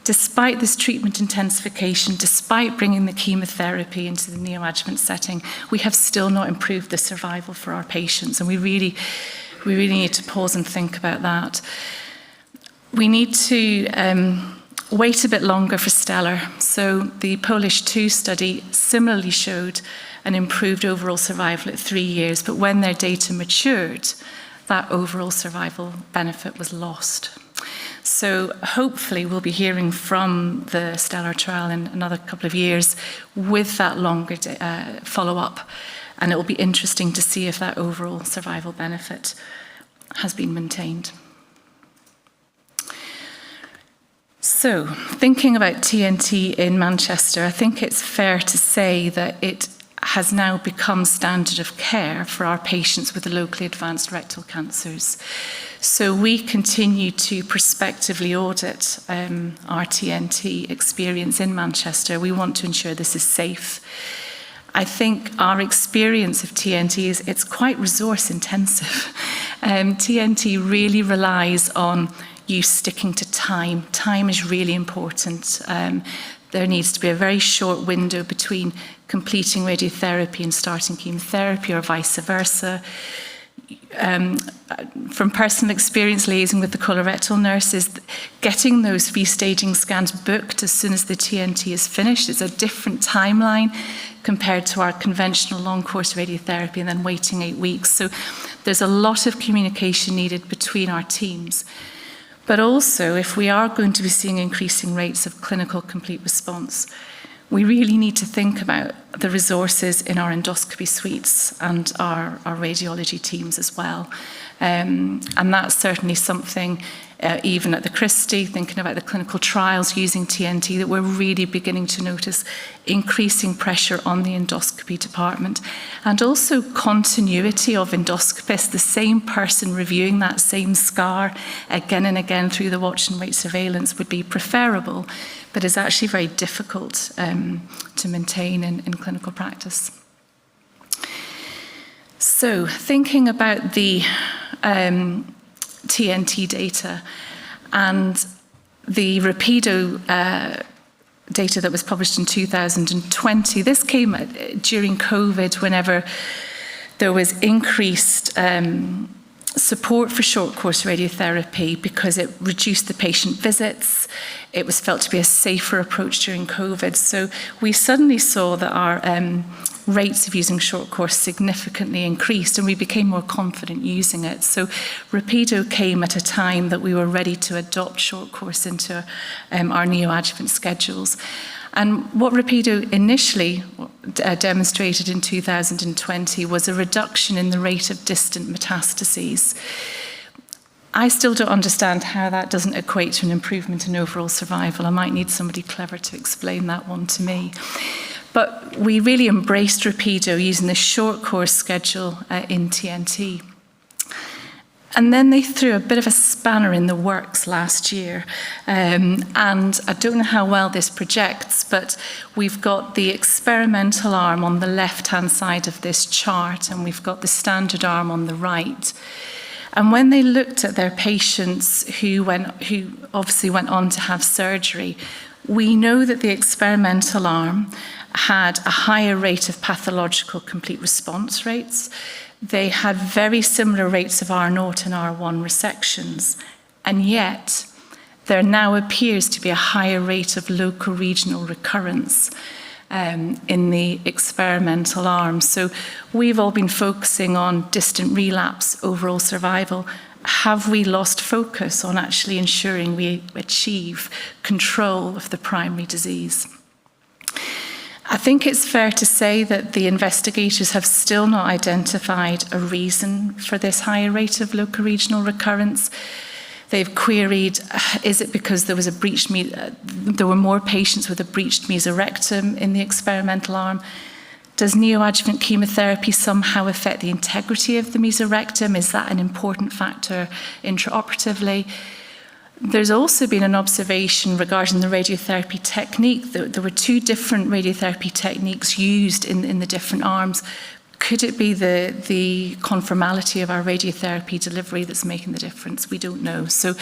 despite this treatment intensification, despite bringing the chemotherapy into the neoadjuvant setting, we have still not improved the survival for our patients. And we really need to pause and think about that. We need to wait a bit longer for STELLAR. So the Polish 2 study similarly showed an improved overall survival at 3 years, but when their data matured, that overall survival benefit was lost. So hopefully we'll be hearing from the STELLAR trial in another couple of years with that longer follow-up, and it will be interesting to see if that overall survival benefit has been maintained. So, thinking about TNT in Manchester, I think it's fair to say that it has now become standard of care for our patients with locally advanced rectal cancers. So we continue to prospectively audit our TNT experience in Manchester. We want to ensure this is safe. I think our experience of TNT is it's quite resource intensive. TNT really relies on you sticking to time. Time is really important. There needs to be a very short window between completing radiotherapy and starting chemotherapy, or vice versa. From personal experience liaising with the colorectal nurses, getting those V-staging scans booked as soon as the TNT is finished is a different timeline compared to our conventional long-course radiotherapy and then waiting 8 weeks. So there's a lot of communication needed between our teams. But also, if we are going to be seeing increasing rates of clinical complete response, we really need to think about the resources in our endoscopy suites and our radiology teams as well. And that's certainly something, even at the Christie, thinking about the clinical trials using TNT, that we're really beginning to notice increasing pressure on the endoscopy department. And also continuity of endoscopists, the same person reviewing that same scar again and again through the watch and wait surveillance would be preferable, but is actually very difficult to maintain in clinical practice. So, thinking about the TNT data and the Rapido data that was published in 2020, this came during COVID, whenever there was increased support for short-course radiotherapy because it reduced the patient visits. It was felt to be a safer approach during COVID. So we suddenly saw that our rates of using short course significantly increased, and we became more confident using it. So Rapido came at a time that we were ready to adopt short course into our neoadjuvant schedules. And what Rapido initially demonstrated in 2020 was a reduction in the rate of distant metastases. I still don't understand how that doesn't equate to an improvement in overall survival. I might need somebody clever to explain that one to me. But we really embraced Rapido using the short course schedule in TNT. And then they threw a bit of a spanner in the works last year. And I don't know how well this projects, but we've got the experimental arm on the left-hand side of this chart, and we've got the standard arm on the right. And when they looked at their patients who obviously went on to have surgery, we know that the experimental arm had a higher rate of pathological complete response rates. They had very similar rates of R0 and R1 resections, and yet there now appears to be a higher rate of local regional recurrence in the experimental arm. So we've all been focusing on distant relapse, overall survival. Have we lost focus on actually ensuring we achieve control of the primary disease? I think it's fair to say that the investigators have still not identified a reason for this higher rate of local regional recurrence. They've queried, is it because there was there were more patients with a breached mesorectum in the experimental arm? Does neoadjuvant chemotherapy somehow affect the integrity of the mesorectum? Is that an important factor intraoperatively? There's also been an observation regarding the radiotherapy technique. There were 2 different radiotherapy techniques used in the different arms. Could it be the conformality of our radiotherapy delivery that's making the difference? We don't know. So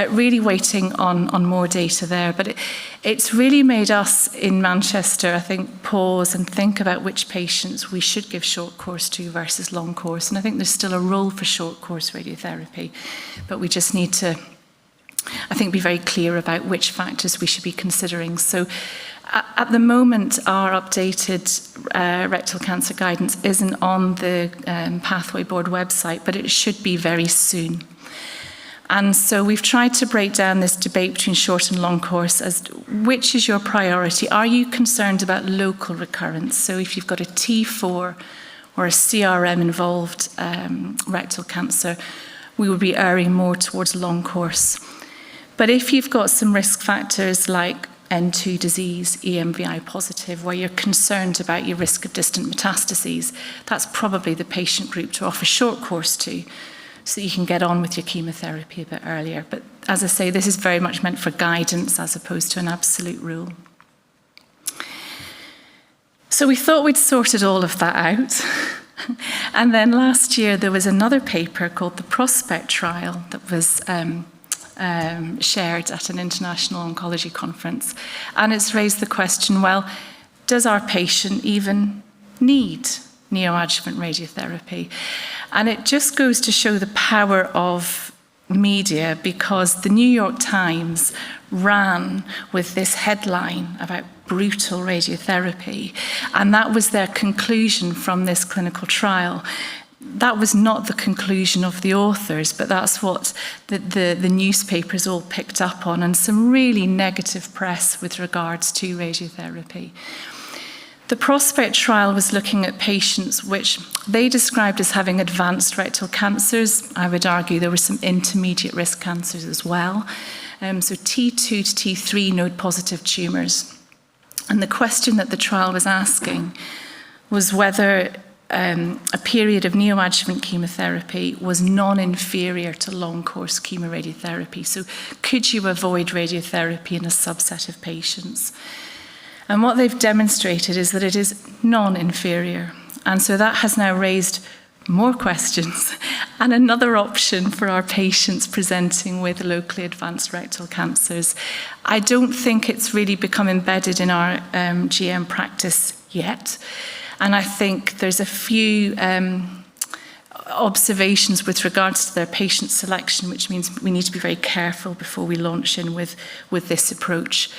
really waiting on more data there. But it's really made us in Manchester, I think, pause and think about which patients we should give short course to versus long course. And I think there's still a role for short course radiotherapy. But we just need to, I think, be very clear about which factors we should be considering. So at the moment, our updated rectal cancer guidance isn't on the Pathway Board website, but it should be very soon. And so we've tried to break down this debate between short and long course as which is your priority? Are you concerned about local recurrence? So if you've got a T4 or a CRM involved rectal cancer, we would be erring more towards long course. But if you've got some risk factors like N2 disease, EMVI positive, where you're concerned about your risk of distant metastases, that's probably the patient group to offer short course to, so that you can get on with your chemotherapy a bit earlier. But as I say, this is very much meant for guidance as opposed to an absolute rule. So we thought we'd sorted all of that out. And then last year there was another paper called the Prospect Trial that was shared at an international oncology conference. And it's raised the question, well, does our patient even need neoadjuvant radiotherapy? And it just goes to show the power of media, because the New York Times ran with this headline about brutal radiotherapy, and that was their conclusion from this clinical trial. That was not the conclusion of the authors, but that's what the newspapers all picked up on, and some really negative press with regards to radiotherapy. The Prospect Trial was looking at patients which they described as having advanced rectal cancers. I would argue there were some intermediate risk cancers as well. So T2 to T3 node positive tumours. And the question that the trial was asking was whether a period of neoadjuvant chemotherapy was non-inferior to long-course chemoradiotherapy. So could you avoid radiotherapy in a subset of patients? And what they've demonstrated is that it is non-inferior. And so that has now raised more questions and another option for our patients presenting with locally advanced rectal cancers. I don't think it's really become embedded in our GM practice yet. And I think there's a few observations with regards to their patient selection, which means we need to be very careful before we launch in with this approach.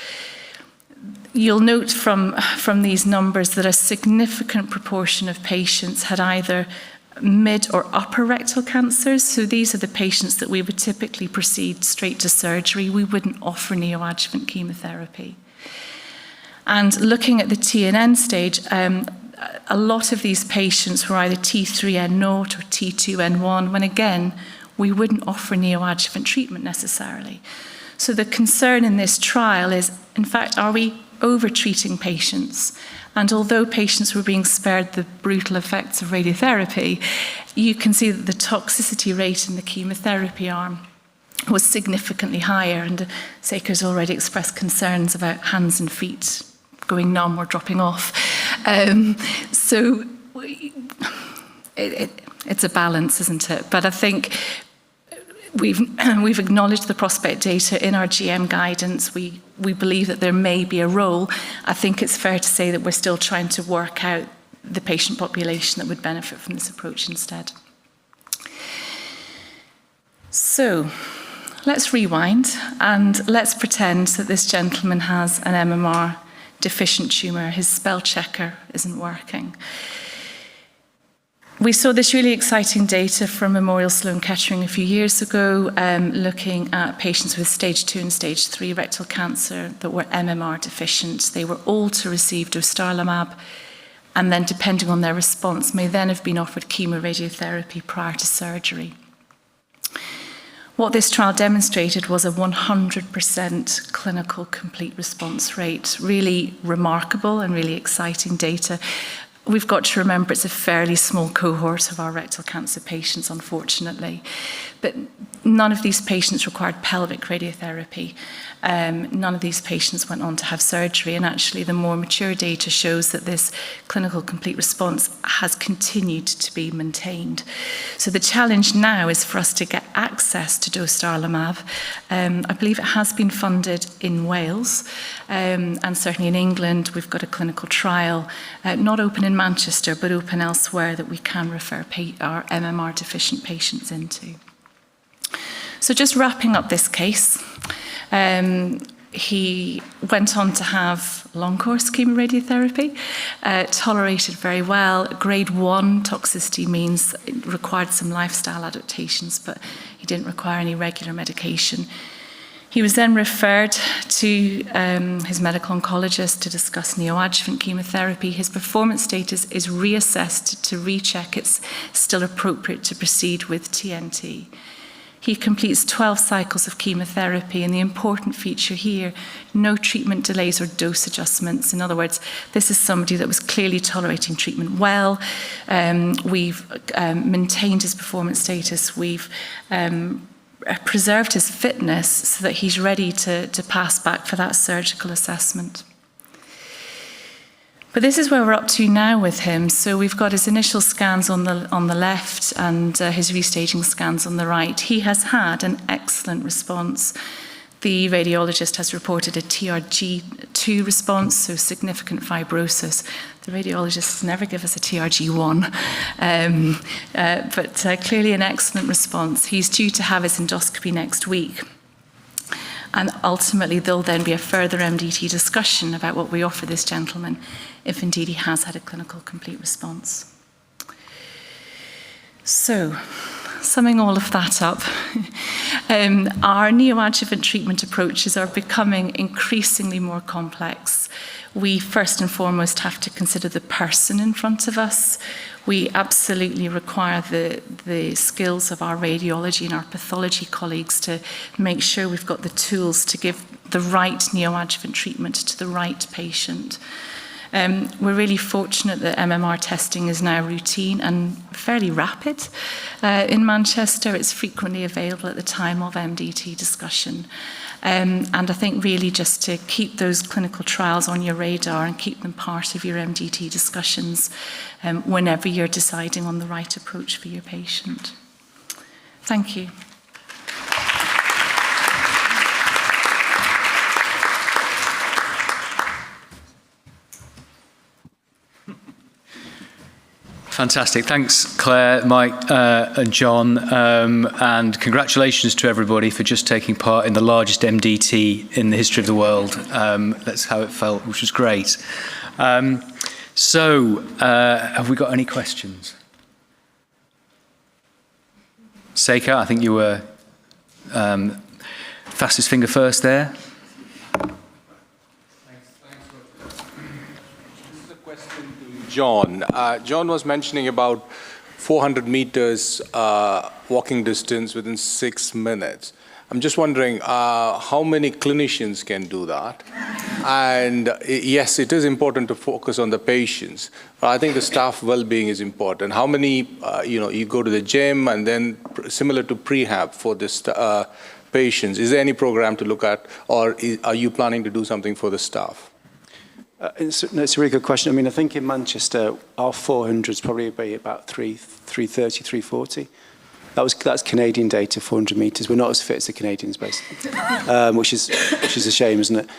You'll note from these numbers that a significant proportion of patients had either mid or upper rectal cancers. So these are the patients that we would typically proceed straight to surgery. We wouldn't offer neoadjuvant chemotherapy. And looking at the TNN stage, a lot of these patients were either T3N0 or T2N1, when again, we wouldn't offer neoadjuvant treatment necessarily. So the concern in this trial is, in fact, are we over-treating patients? And although patients were being spared the brutal effects of radiotherapy, you can see that the toxicity rate in the chemotherapy arm was significantly higher, and Saker's already expressed concerns about hands and feet going numb or dropping off. So It's a balance, isn't it? But I think we've acknowledged the prospect data in our GM guidance. We believe that there may be a role. I think it's fair to say that we're still trying to work out the patient population that would benefit from this approach instead. So let's rewind and let's pretend that this gentleman has an MMR deficient tumour. His spell checker isn't working. We saw this really exciting data from Memorial Sloan Kettering a few years ago, looking at patients with stage 2 and stage 3 rectal cancer that were MMR deficient. They were all to receive dostarlimab, and then depending on their response, may then have been offered chemoradiotherapy prior to surgery. What this trial demonstrated was a 100% clinical complete response rate. Really remarkable and really exciting data. We've got to remember it's a fairly small cohort of our rectal cancer patients, unfortunately. But none of these patients required pelvic radiotherapy. None of these patients went on to have surgery. And actually, the more mature data shows that this clinical complete response has continued to be maintained. So the challenge now is for us to get access to dostarlimab. I believe it has been funded in Wales. And certainly in England, we've got a clinical trial, not open in Manchester, but open elsewhere that we can refer our MMR deficient patients into. So just wrapping up this case, he went on to have long course chemoradiotherapy, tolerated very well. Grade 1 toxicity means it required some lifestyle adaptations, but he didn't require any regular medication. He was then referred to his medical oncologist to discuss neoadjuvant chemotherapy. His performance status is reassessed to recheck it's still appropriate to proceed with TNT. He completes 12 cycles of chemotherapy, and the important feature here, no treatment delays or dose adjustments. In other words, this is somebody that was clearly tolerating treatment well. We've maintained his performance status. We've preserved his fitness so that he's ready to pass back for that surgical assessment. But this is where we're up to now with him. So we've got his initial scans on the left and his restaging scans on the right. He has had an excellent response. The radiologist has reported a TRG2 response, so significant fibrosis. The radiologists never give us a TRG1, but clearly an excellent response. He's due to have his endoscopy next week. And ultimately, there'll then be a further MDT discussion about what we offer this gentleman, if indeed he has had a clinical complete response. So, summing all of that up, our neoadjuvant treatment approaches are becoming increasingly more complex. We first and foremost have to consider the person in front of us. We absolutely require the skills of our radiology and our pathology colleagues to make sure we've got the tools to give the right neoadjuvant treatment to the right patient. We're really fortunate that MMR testing is now routine and fairly rapid. In Manchester, it's frequently available at the time of MDT discussion. And I think really just to keep those clinical trials on your radar and keep them part of your MDT discussions whenever you're deciding on the right approach for your patient. Thank you. Fantastic. Thanks, Claire, Mike, and John. And congratulations to everybody for just taking part in the largest MDT in the history of the world. That's how it felt, which was great. So, have we got any questions? Seika, I think you were fastest finger first there. John. John was mentioning about 400 meters walking distance within 6 minutes. I'm just wondering how many clinicians can do that? And yes, it is important to focus on the patients, but I think the staff well-being is important. How many, you go to the gym and then similar to prehab for this patients, is there any program to look at, or are you planning to do something for the staff? It's a really good question. I mean, I think in Manchester, our 400s probably be about 330, 340. That's Canadian data, 400 metres. We're not as fit as the Canadians, basically, which is a shame, isn't it?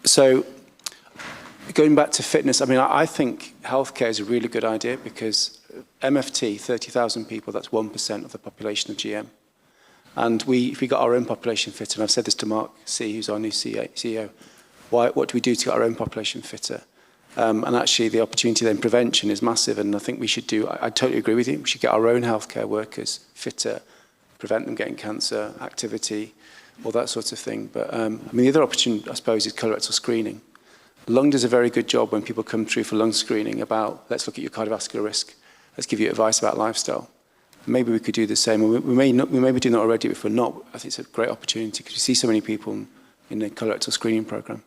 So going back to fitness, I mean, I think healthcare is a really good idea because MFT, 30,000 people, that's 1% of the population of GM. And if we got our own population fitter, and I've said this to Mark C., who's our new CEO, what do we do to get our own population fitter? And actually the opportunity then prevention is massive, and I think we should I totally agree with you, we should get our own healthcare workers fitter, prevent them getting cancer, activity, all that sort of thing. But I mean, the other opportunity, I suppose, is colorectal screening. Lung does a very good job when people come through for lung screening about, let's look at your cardiovascular risk, let's give you advice about lifestyle. Maybe we could do the same. We may be doing that already, but if we're not, I think it's a great opportunity because you see so many people in the colorectal screening program.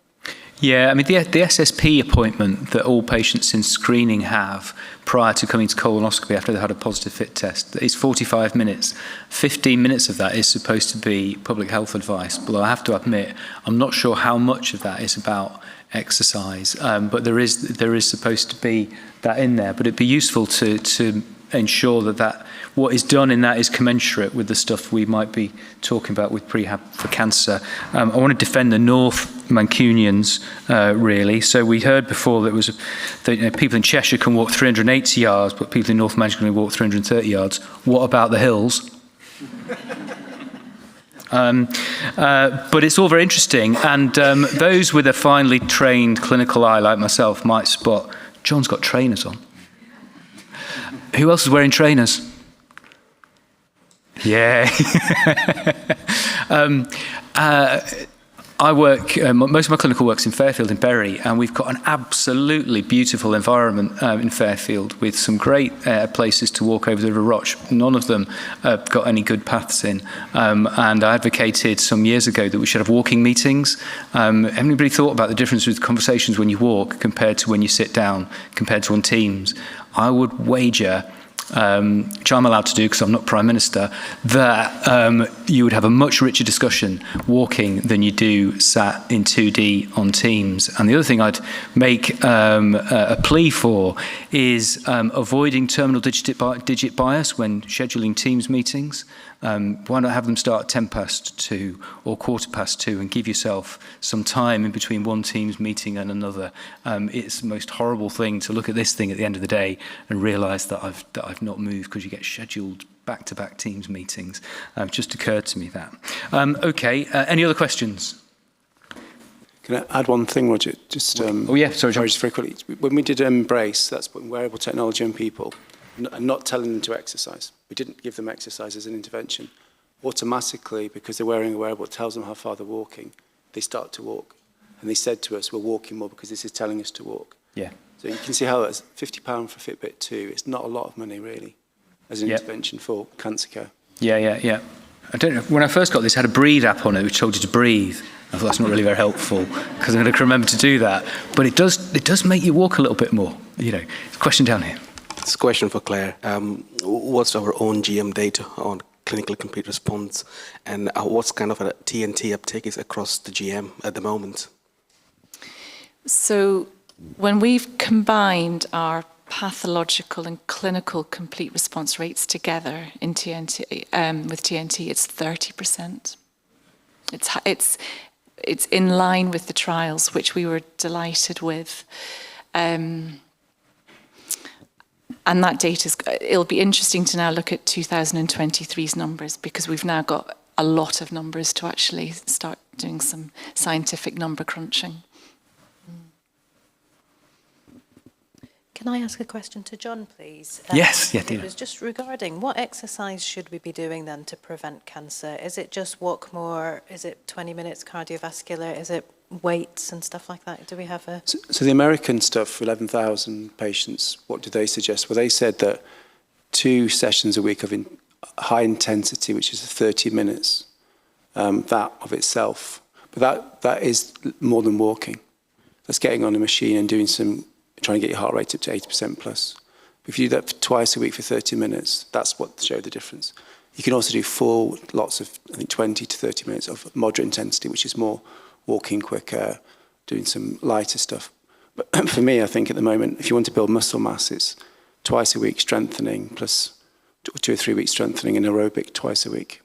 Yeah, I mean, the SSP appointment that all patients in screening have prior to coming to colonoscopy after they've had a positive fit test is 45 minutes. 15 minutes of that is supposed to be public health advice, but I have to admit, I'm not sure how much of that is about exercise, but there is supposed to be that in there. But it'd be useful to ensure that what is done in that is commensurate with the stuff we might be talking about with prehab for cancer. I want to defend the North Mancunians, really. So we heard before that people in Cheshire can walk 380 yards, but people in North Manchester can walk 330 yards. What about the hills? But it's all very interesting, and those with a finely trained clinical eye like myself might spot, John's got trainers on. Who else is wearing trainers? Yeah. I work, most of my clinical work's in Fairfield in Bury, and we've got an absolutely beautiful environment in Fairfield with some great places to walk over the River Roch. None of them got any good paths in. And I advocated some years ago that we should have walking meetings. Anybody thought about the difference with conversations when you walk compared to when you sit down, compared to on Teams? I would wager, which I'm allowed to do because I'm not Prime Minister, that you would have a much richer discussion walking than you do sat in 2D on Teams. And the other thing I'd make a plea for is avoiding terminal digit bias when scheduling Teams meetings. Why not have them start at 2:10 or 2:15 and give yourself some time in between one Teams meeting and another? It's the most horrible thing to look at this thing at the end of the day and realise that I've not moved because you get scheduled back-to-back Teams meetings. Just occurred to me that. Okay, any other questions? Can I add one thing, Roger? Just oh yeah, sorry, John. Just very quickly. When we did Embrace, that's putting wearable technology on people and not telling them to exercise. We didn't give them exercise as an intervention. Automatically, because they're wearing a wearable, it tells them how far they're walking. They start to walk. And they said to us, we're walking more because this is telling us to walk. Yeah. So you can see how that's £50 for Fitbit 2. It's not a lot of money, really, as an intervention for cancer care. Yeah. I don't know. When I first got this, it had a breathe app on it, which told you to breathe. I thought that's not really very helpful because I'm going to remember to do that. But it does make you walk a little bit more. You know, question down here. It's a question for Claire. What's our own GM data on clinical complete response, and what's kind of a TNT uptake is across the GM at the moment? So when we've combined our pathological and clinical complete response rates together in TNT, with TNT, it's 30%. It's in line with the trials, which we were delighted with. And that data, it'll be interesting to now look at 2023's numbers because we've now got a lot of numbers to actually start doing some scientific number crunching. Can I ask a question to John, please? Yes, yeah, Dina. It was just regarding what exercise should we be doing then to prevent cancer? Is it just walk more? Is it 20 minutes cardiovascular? Is it weights and stuff like that? Do we have a... So the American stuff, for 11,000 patients, what did they suggest? Well, they said that 2 sessions a week of high intensity, which is 30 minutes, that of itself. But that is more than walking. That's getting on a machine and doing trying to get your heart rate up to 80% plus. If you do that twice a week for 30 minutes, that's what showed the difference. You can also do 4 lots of, I think, 20 to 30 minutes of moderate intensity, which is more walking quicker, doing some lighter stuff. But for me, I think at the moment, if you want to build muscle mass, it's twice a week strengthening plus 2 or 3 weeks strengthening and aerobic twice a week.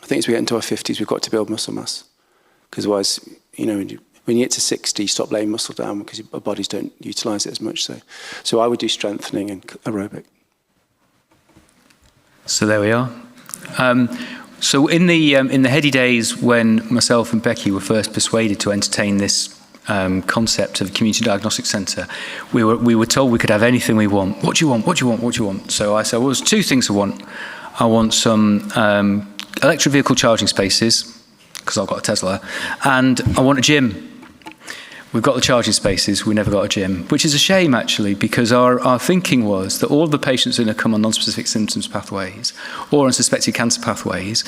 I think as we get into our 50s, we've got to build muscle mass. Because otherwise, you know, when you get to 60, you stop laying muscle down because your bodies don't utilise it as much. So I would do strengthening and aerobic. So there we are. So in the heady days when myself and Becky were first persuaded to entertain this concept of a community diagnostic centre, we were told we could have anything we want. What do you want? What do you want? What do you want? So I said, well, there's 2 things I want. I want some electric vehicle charging spaces, because I've got a Tesla, and I want a gym. We've got the charging spaces, we never got a gym, which is a shame actually, because our thinking was that all of the patients who are going to come on non-specific symptoms pathways or on suspected cancer pathways,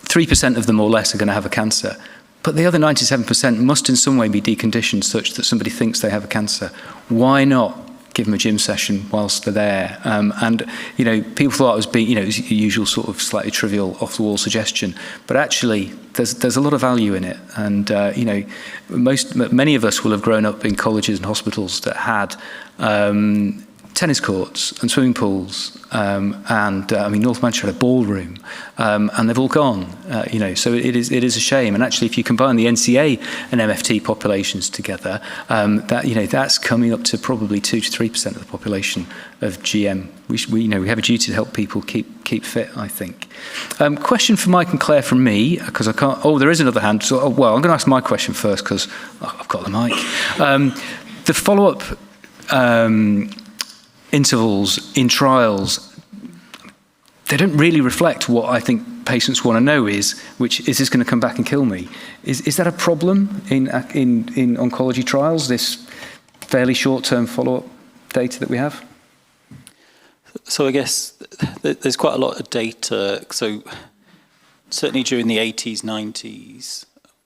3% of them or less are going to have a cancer. But the other 97% must in some way be deconditioned such that somebody thinks they have a cancer. Why not give them a gym session whilst they're there? And, you know, people thought it was being, you know, it was the usual sort of slightly trivial off-the-wall suggestion. But actually, there's a lot of value in it. And, you know, many of us will have grown up in colleges and hospitals that had tennis courts and swimming pools, I mean, North Manchester had a ballroom, and they've all gone, you know, so it is a shame. And actually, if you combine the NCA and MFT populations together, that, you know, that's coming up to probably 2 to 3% of the population of GM. We you know, we have a duty to help people keep fit, I think. Question for Mike and Claire from me, because I can't, oh, there is another hand. So, well, I'm going to ask my question first, because I've got the mic. The follow-up intervals in trials, they don't really reflect what I think patients want to know which is this going to come back and kill me? Is that a problem in oncology trials, this fairly short-term follow-up data that we have? So I guess there's quite a lot of data. So certainly during the 80s, 90s,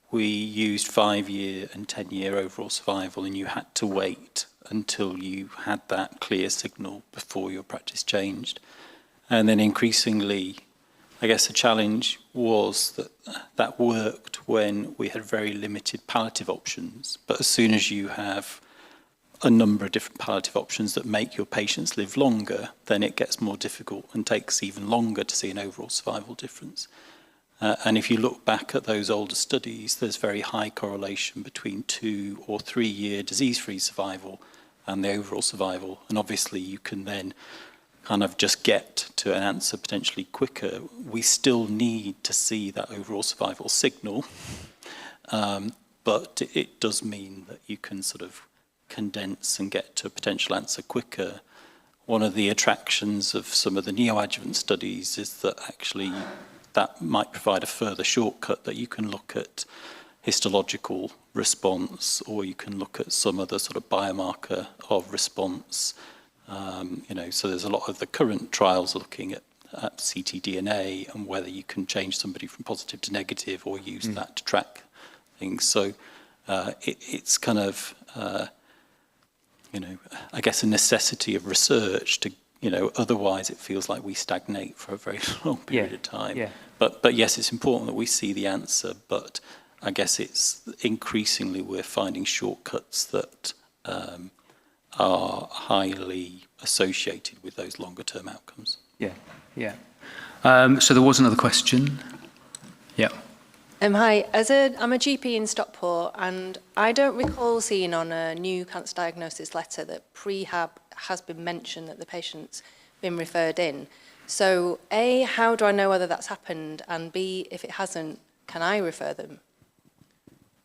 we used 5-year and 10-year overall survival, and you had to wait until you had that clear signal before your practice changed. And then increasingly, I guess the challenge was that that worked when we had very limited palliative options. But as soon as you have a number of different palliative options that make your patients live longer, then it gets more difficult and takes even longer to see an overall survival difference. And if you look back at those older studies, there's very high correlation between 2 or 3 year disease-free survival and the overall survival. And obviously you can then kind of just get to an answer potentially quicker. We still need to see that overall survival signal, but it does mean that you can sort of condense and get to a potential answer quicker. One of the attractions of some of the neoadjuvant studies is that actually that might provide a further shortcut, that you can look at histological response, or you can look at some other sort of biomarker of response. You know, so there's a lot of the current trials are looking at ctDNA and whether you can change somebody from positive to negative or use that to track things. So it's kind of, you know, I guess a necessity of research to, you know, otherwise it feels like we stagnate for a very long period of time. Yeah. But yes, it's important that we see the answer, but I guess it's increasingly we're finding shortcuts that are highly associated with those longer term outcomes. Yeah, yeah. So there was another question. Yeah. Hi, I'm a GP in Stockport, and I don't recall seeing on a new cancer diagnosis letter that prehab has been mentioned, that the patient's been referred in. So A, how do I know whether that's happened? And B, if it hasn't, can I refer them?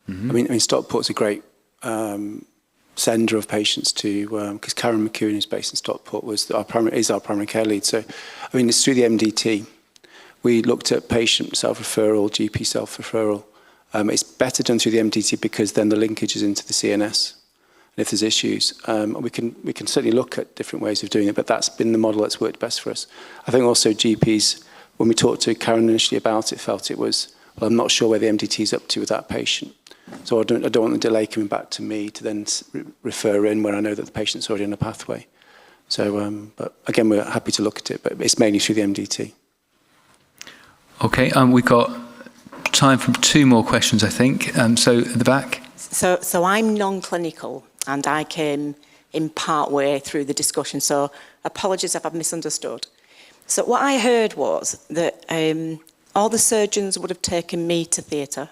Mm-hmm. I mean, Stockport's a great sender of patients to, because Karen McCune, who's based in Stockport, is our primary care lead. So, I mean, it's through the MDT. We looked at patient self-referral, GP self-referral. It's better done through the MDT because then the linkage is into the CNS. And if there's issues, we can certainly look at different ways of doing it, but that's been the model that's worked best for us. I think also GPs, when we talked to Karen initially about it, felt it was, well, I'm not sure where the MDT is up to with that patient. So I don't want the delay coming back to me to then refer in when I know that the patient's already on a pathway. So, but again, we're happy to look at it, but it's mainly through the MDT. Okay, we've got time for 2 more questions, I think. So at the back. So I'm non-clinical, and I came in part way through the discussion, so apologies if I've misunderstood. So what I heard was that all the surgeons would have taken me to theatre,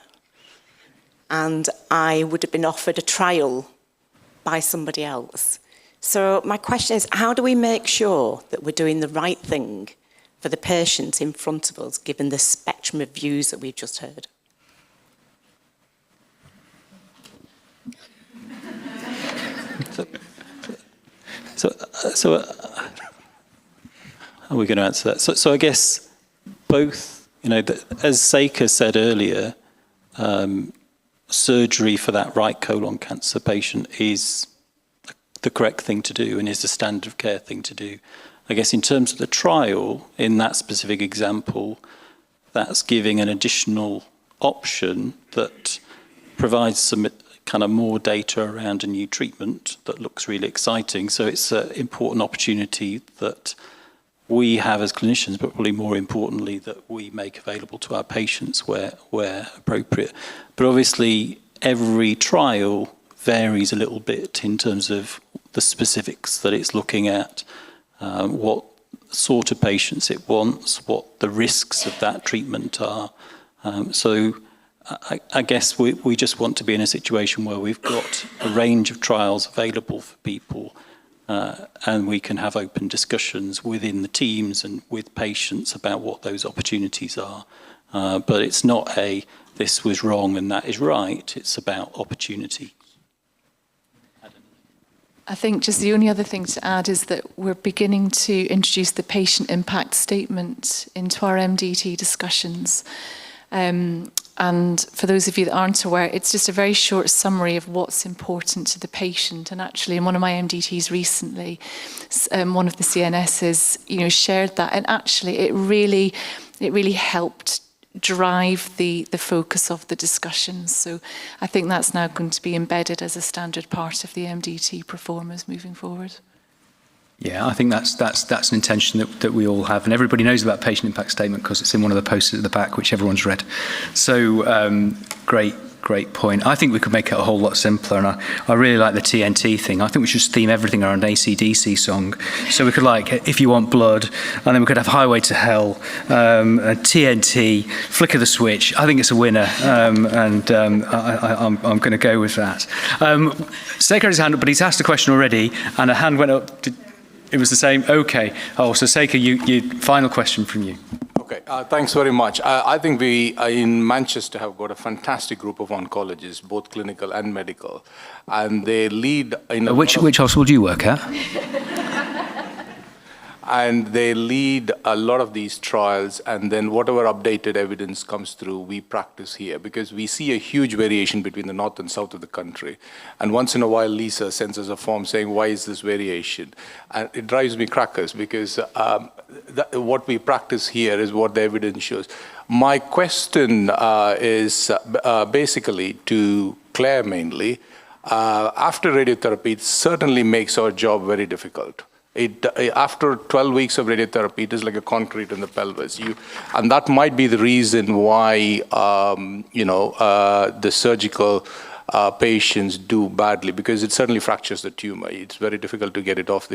and I would have been offered a trial by somebody else. So my question is, how do we make sure that we're doing the right thing for the patients in front of us, given the spectrum of views that we've just heard? So how are we going to answer that? So I guess both, as Seika said earlier, surgery for that right colon cancer patient is the correct thing to do and is the standard of care thing to do. I guess in terms of the trial, in that specific example, that's giving an additional option that provides some kind of more data around a new treatment that looks really exciting. So it's an important opportunity that we have as clinicians, but probably more importantly that we make available to our patients where appropriate. But obviously every trial varies a little bit in terms of the specifics that it's looking at, what sort of patients it wants, what the risks of that treatment are. So I guess we just want to be in a situation where we've got a range of trials available for people, and we can have open discussions within the teams and with patients about what those opportunities are. But it's not this was wrong and that is right. It's about opportunity. I think just the only other thing to add is that we're beginning to introduce the patient impact statement into our MDT discussions. And for those of you that aren't aware, it's just a very short summary of what's important to the patient. And actually, in one of my MDTs recently, one of the CNSs, shared that. And actually, it really helped drive the focus of the discussions. So I think that's now going to be embedded as a standard part of the MDT performers moving forward. Yeah, I think that's an intention that we all have, and everybody knows about patient impact statement because it's in one of the posters at the back, which everyone's read. So great point. I think we could make it a whole lot simpler, and I really like the TNT thing. I think we should just theme everything around an AC/DC song. So we could If You Want Blood, and then we could have Highway to Hell, TNT, Flick of the Switch. I think it's a winner, and I'm going to go with that. Seika had his hand up, but he's asked a question already, and a hand went up. It was the same? Okay. Oh, so Seika, final question from you. Okay, thanks very much. I think we in Manchester have got a fantastic group of oncologists, both clinical and medical, and they lead in which hospital do you work at? And they lead a lot of these trials, and then whatever updated evidence comes through, we practice here, because we see a huge variation between the north and south of the country. And once in a while, Lisa sends us a form saying, why is this variation? And it drives me crackers, because what we practice here is what the evidence shows. My question is basically to Claire mainly. After radiotherapy, it certainly makes our job very difficult. After 12 weeks of radiotherapy, it is like a concrete in the pelvis. And that might be the reason why, the surgical patients do badly, because it certainly fractures the tumor. It's very difficult to get it off.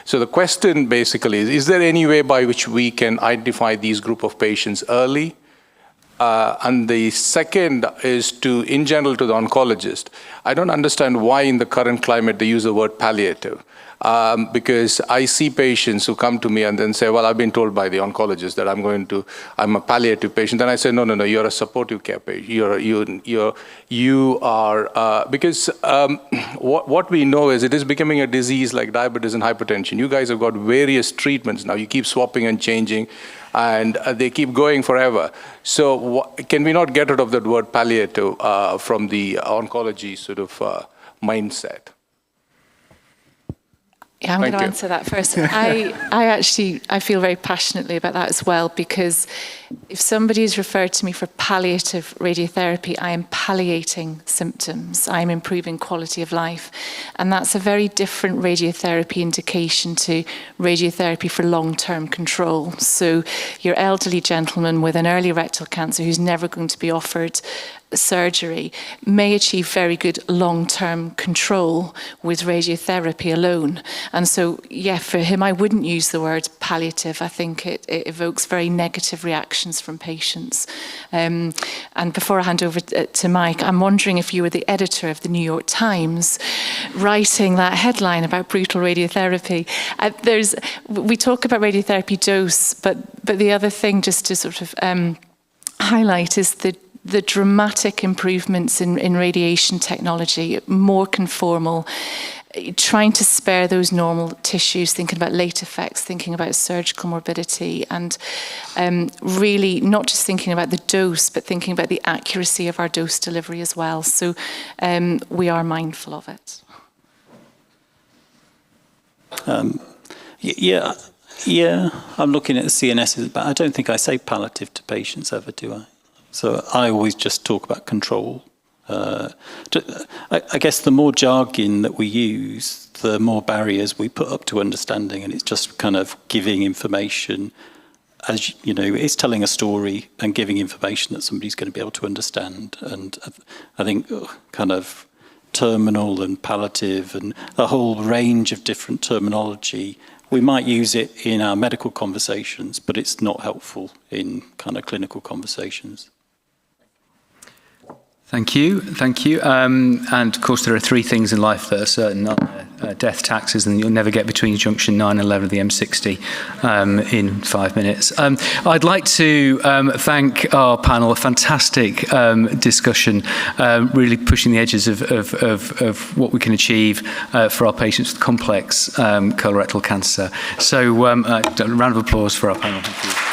So the question basically is there any way by which we can identify these group of patients early? And the second is in general to the oncologist. I don't understand why in the current climate they use the word palliative. Because I see patients who come to me and then say, well, I've been told by the oncologist that I'm a palliative patient. And I say, no, you're a supportive care patient. You are, because what we know is it is becoming a disease like diabetes and hypertension. You guys have got various treatments now. You keep swapping and changing, and they keep going forever. So can we not get rid of that word palliative from the oncology sort of mindset? Yeah, I'm going to answer that first. I feel very passionately about that as well, because if somebody is referred to me for palliative radiotherapy, I am palliating symptoms. I'm improving quality of life. And that's a very different radiotherapy indication to radiotherapy for long-term control. So your elderly gentleman with an early rectal cancer who's never going to be offered surgery may achieve very good long-term control with radiotherapy alone. And so, yeah, for him, I wouldn't use the word palliative. I think it evokes very negative reactions from patients. And before I hand over to Mike, I'm wondering if you were the editor of the New York Times writing that headline about brutal radiotherapy. We talk about radiotherapy dose, but the other thing, just to sort of highlight, is the dramatic improvements in radiation technology, more conformal, trying to spare those normal tissues, thinking about late effects, thinking about surgical morbidity, and really not just thinking about the dose, but thinking about the accuracy of our dose delivery as well. So we are mindful of it. Yeah, I'm looking at the CNSs, but I don't think I say palliative to patients ever, do I? So I always just talk about control. I guess the more jargon that we use, the more barriers we put up to understanding, and it's just kind of giving information, as you know, it's telling a story and giving information that somebody's going to be able to understand. And I think kind of terminal and palliative and a whole range of different terminology, we might use it in our medical conversations, but it's not helpful in kind of clinical conversations. Thank you. And of course, there are three things in life that are certain: death, taxes, and you'll never get between junction 9 and 11 of the M60 in 5 minutes. I'd like to thank our panel. A fantastic discussion, really pushing the edges of what we can achieve for our patients with complex colorectal cancer. So, a round of applause for our panel. Thank you.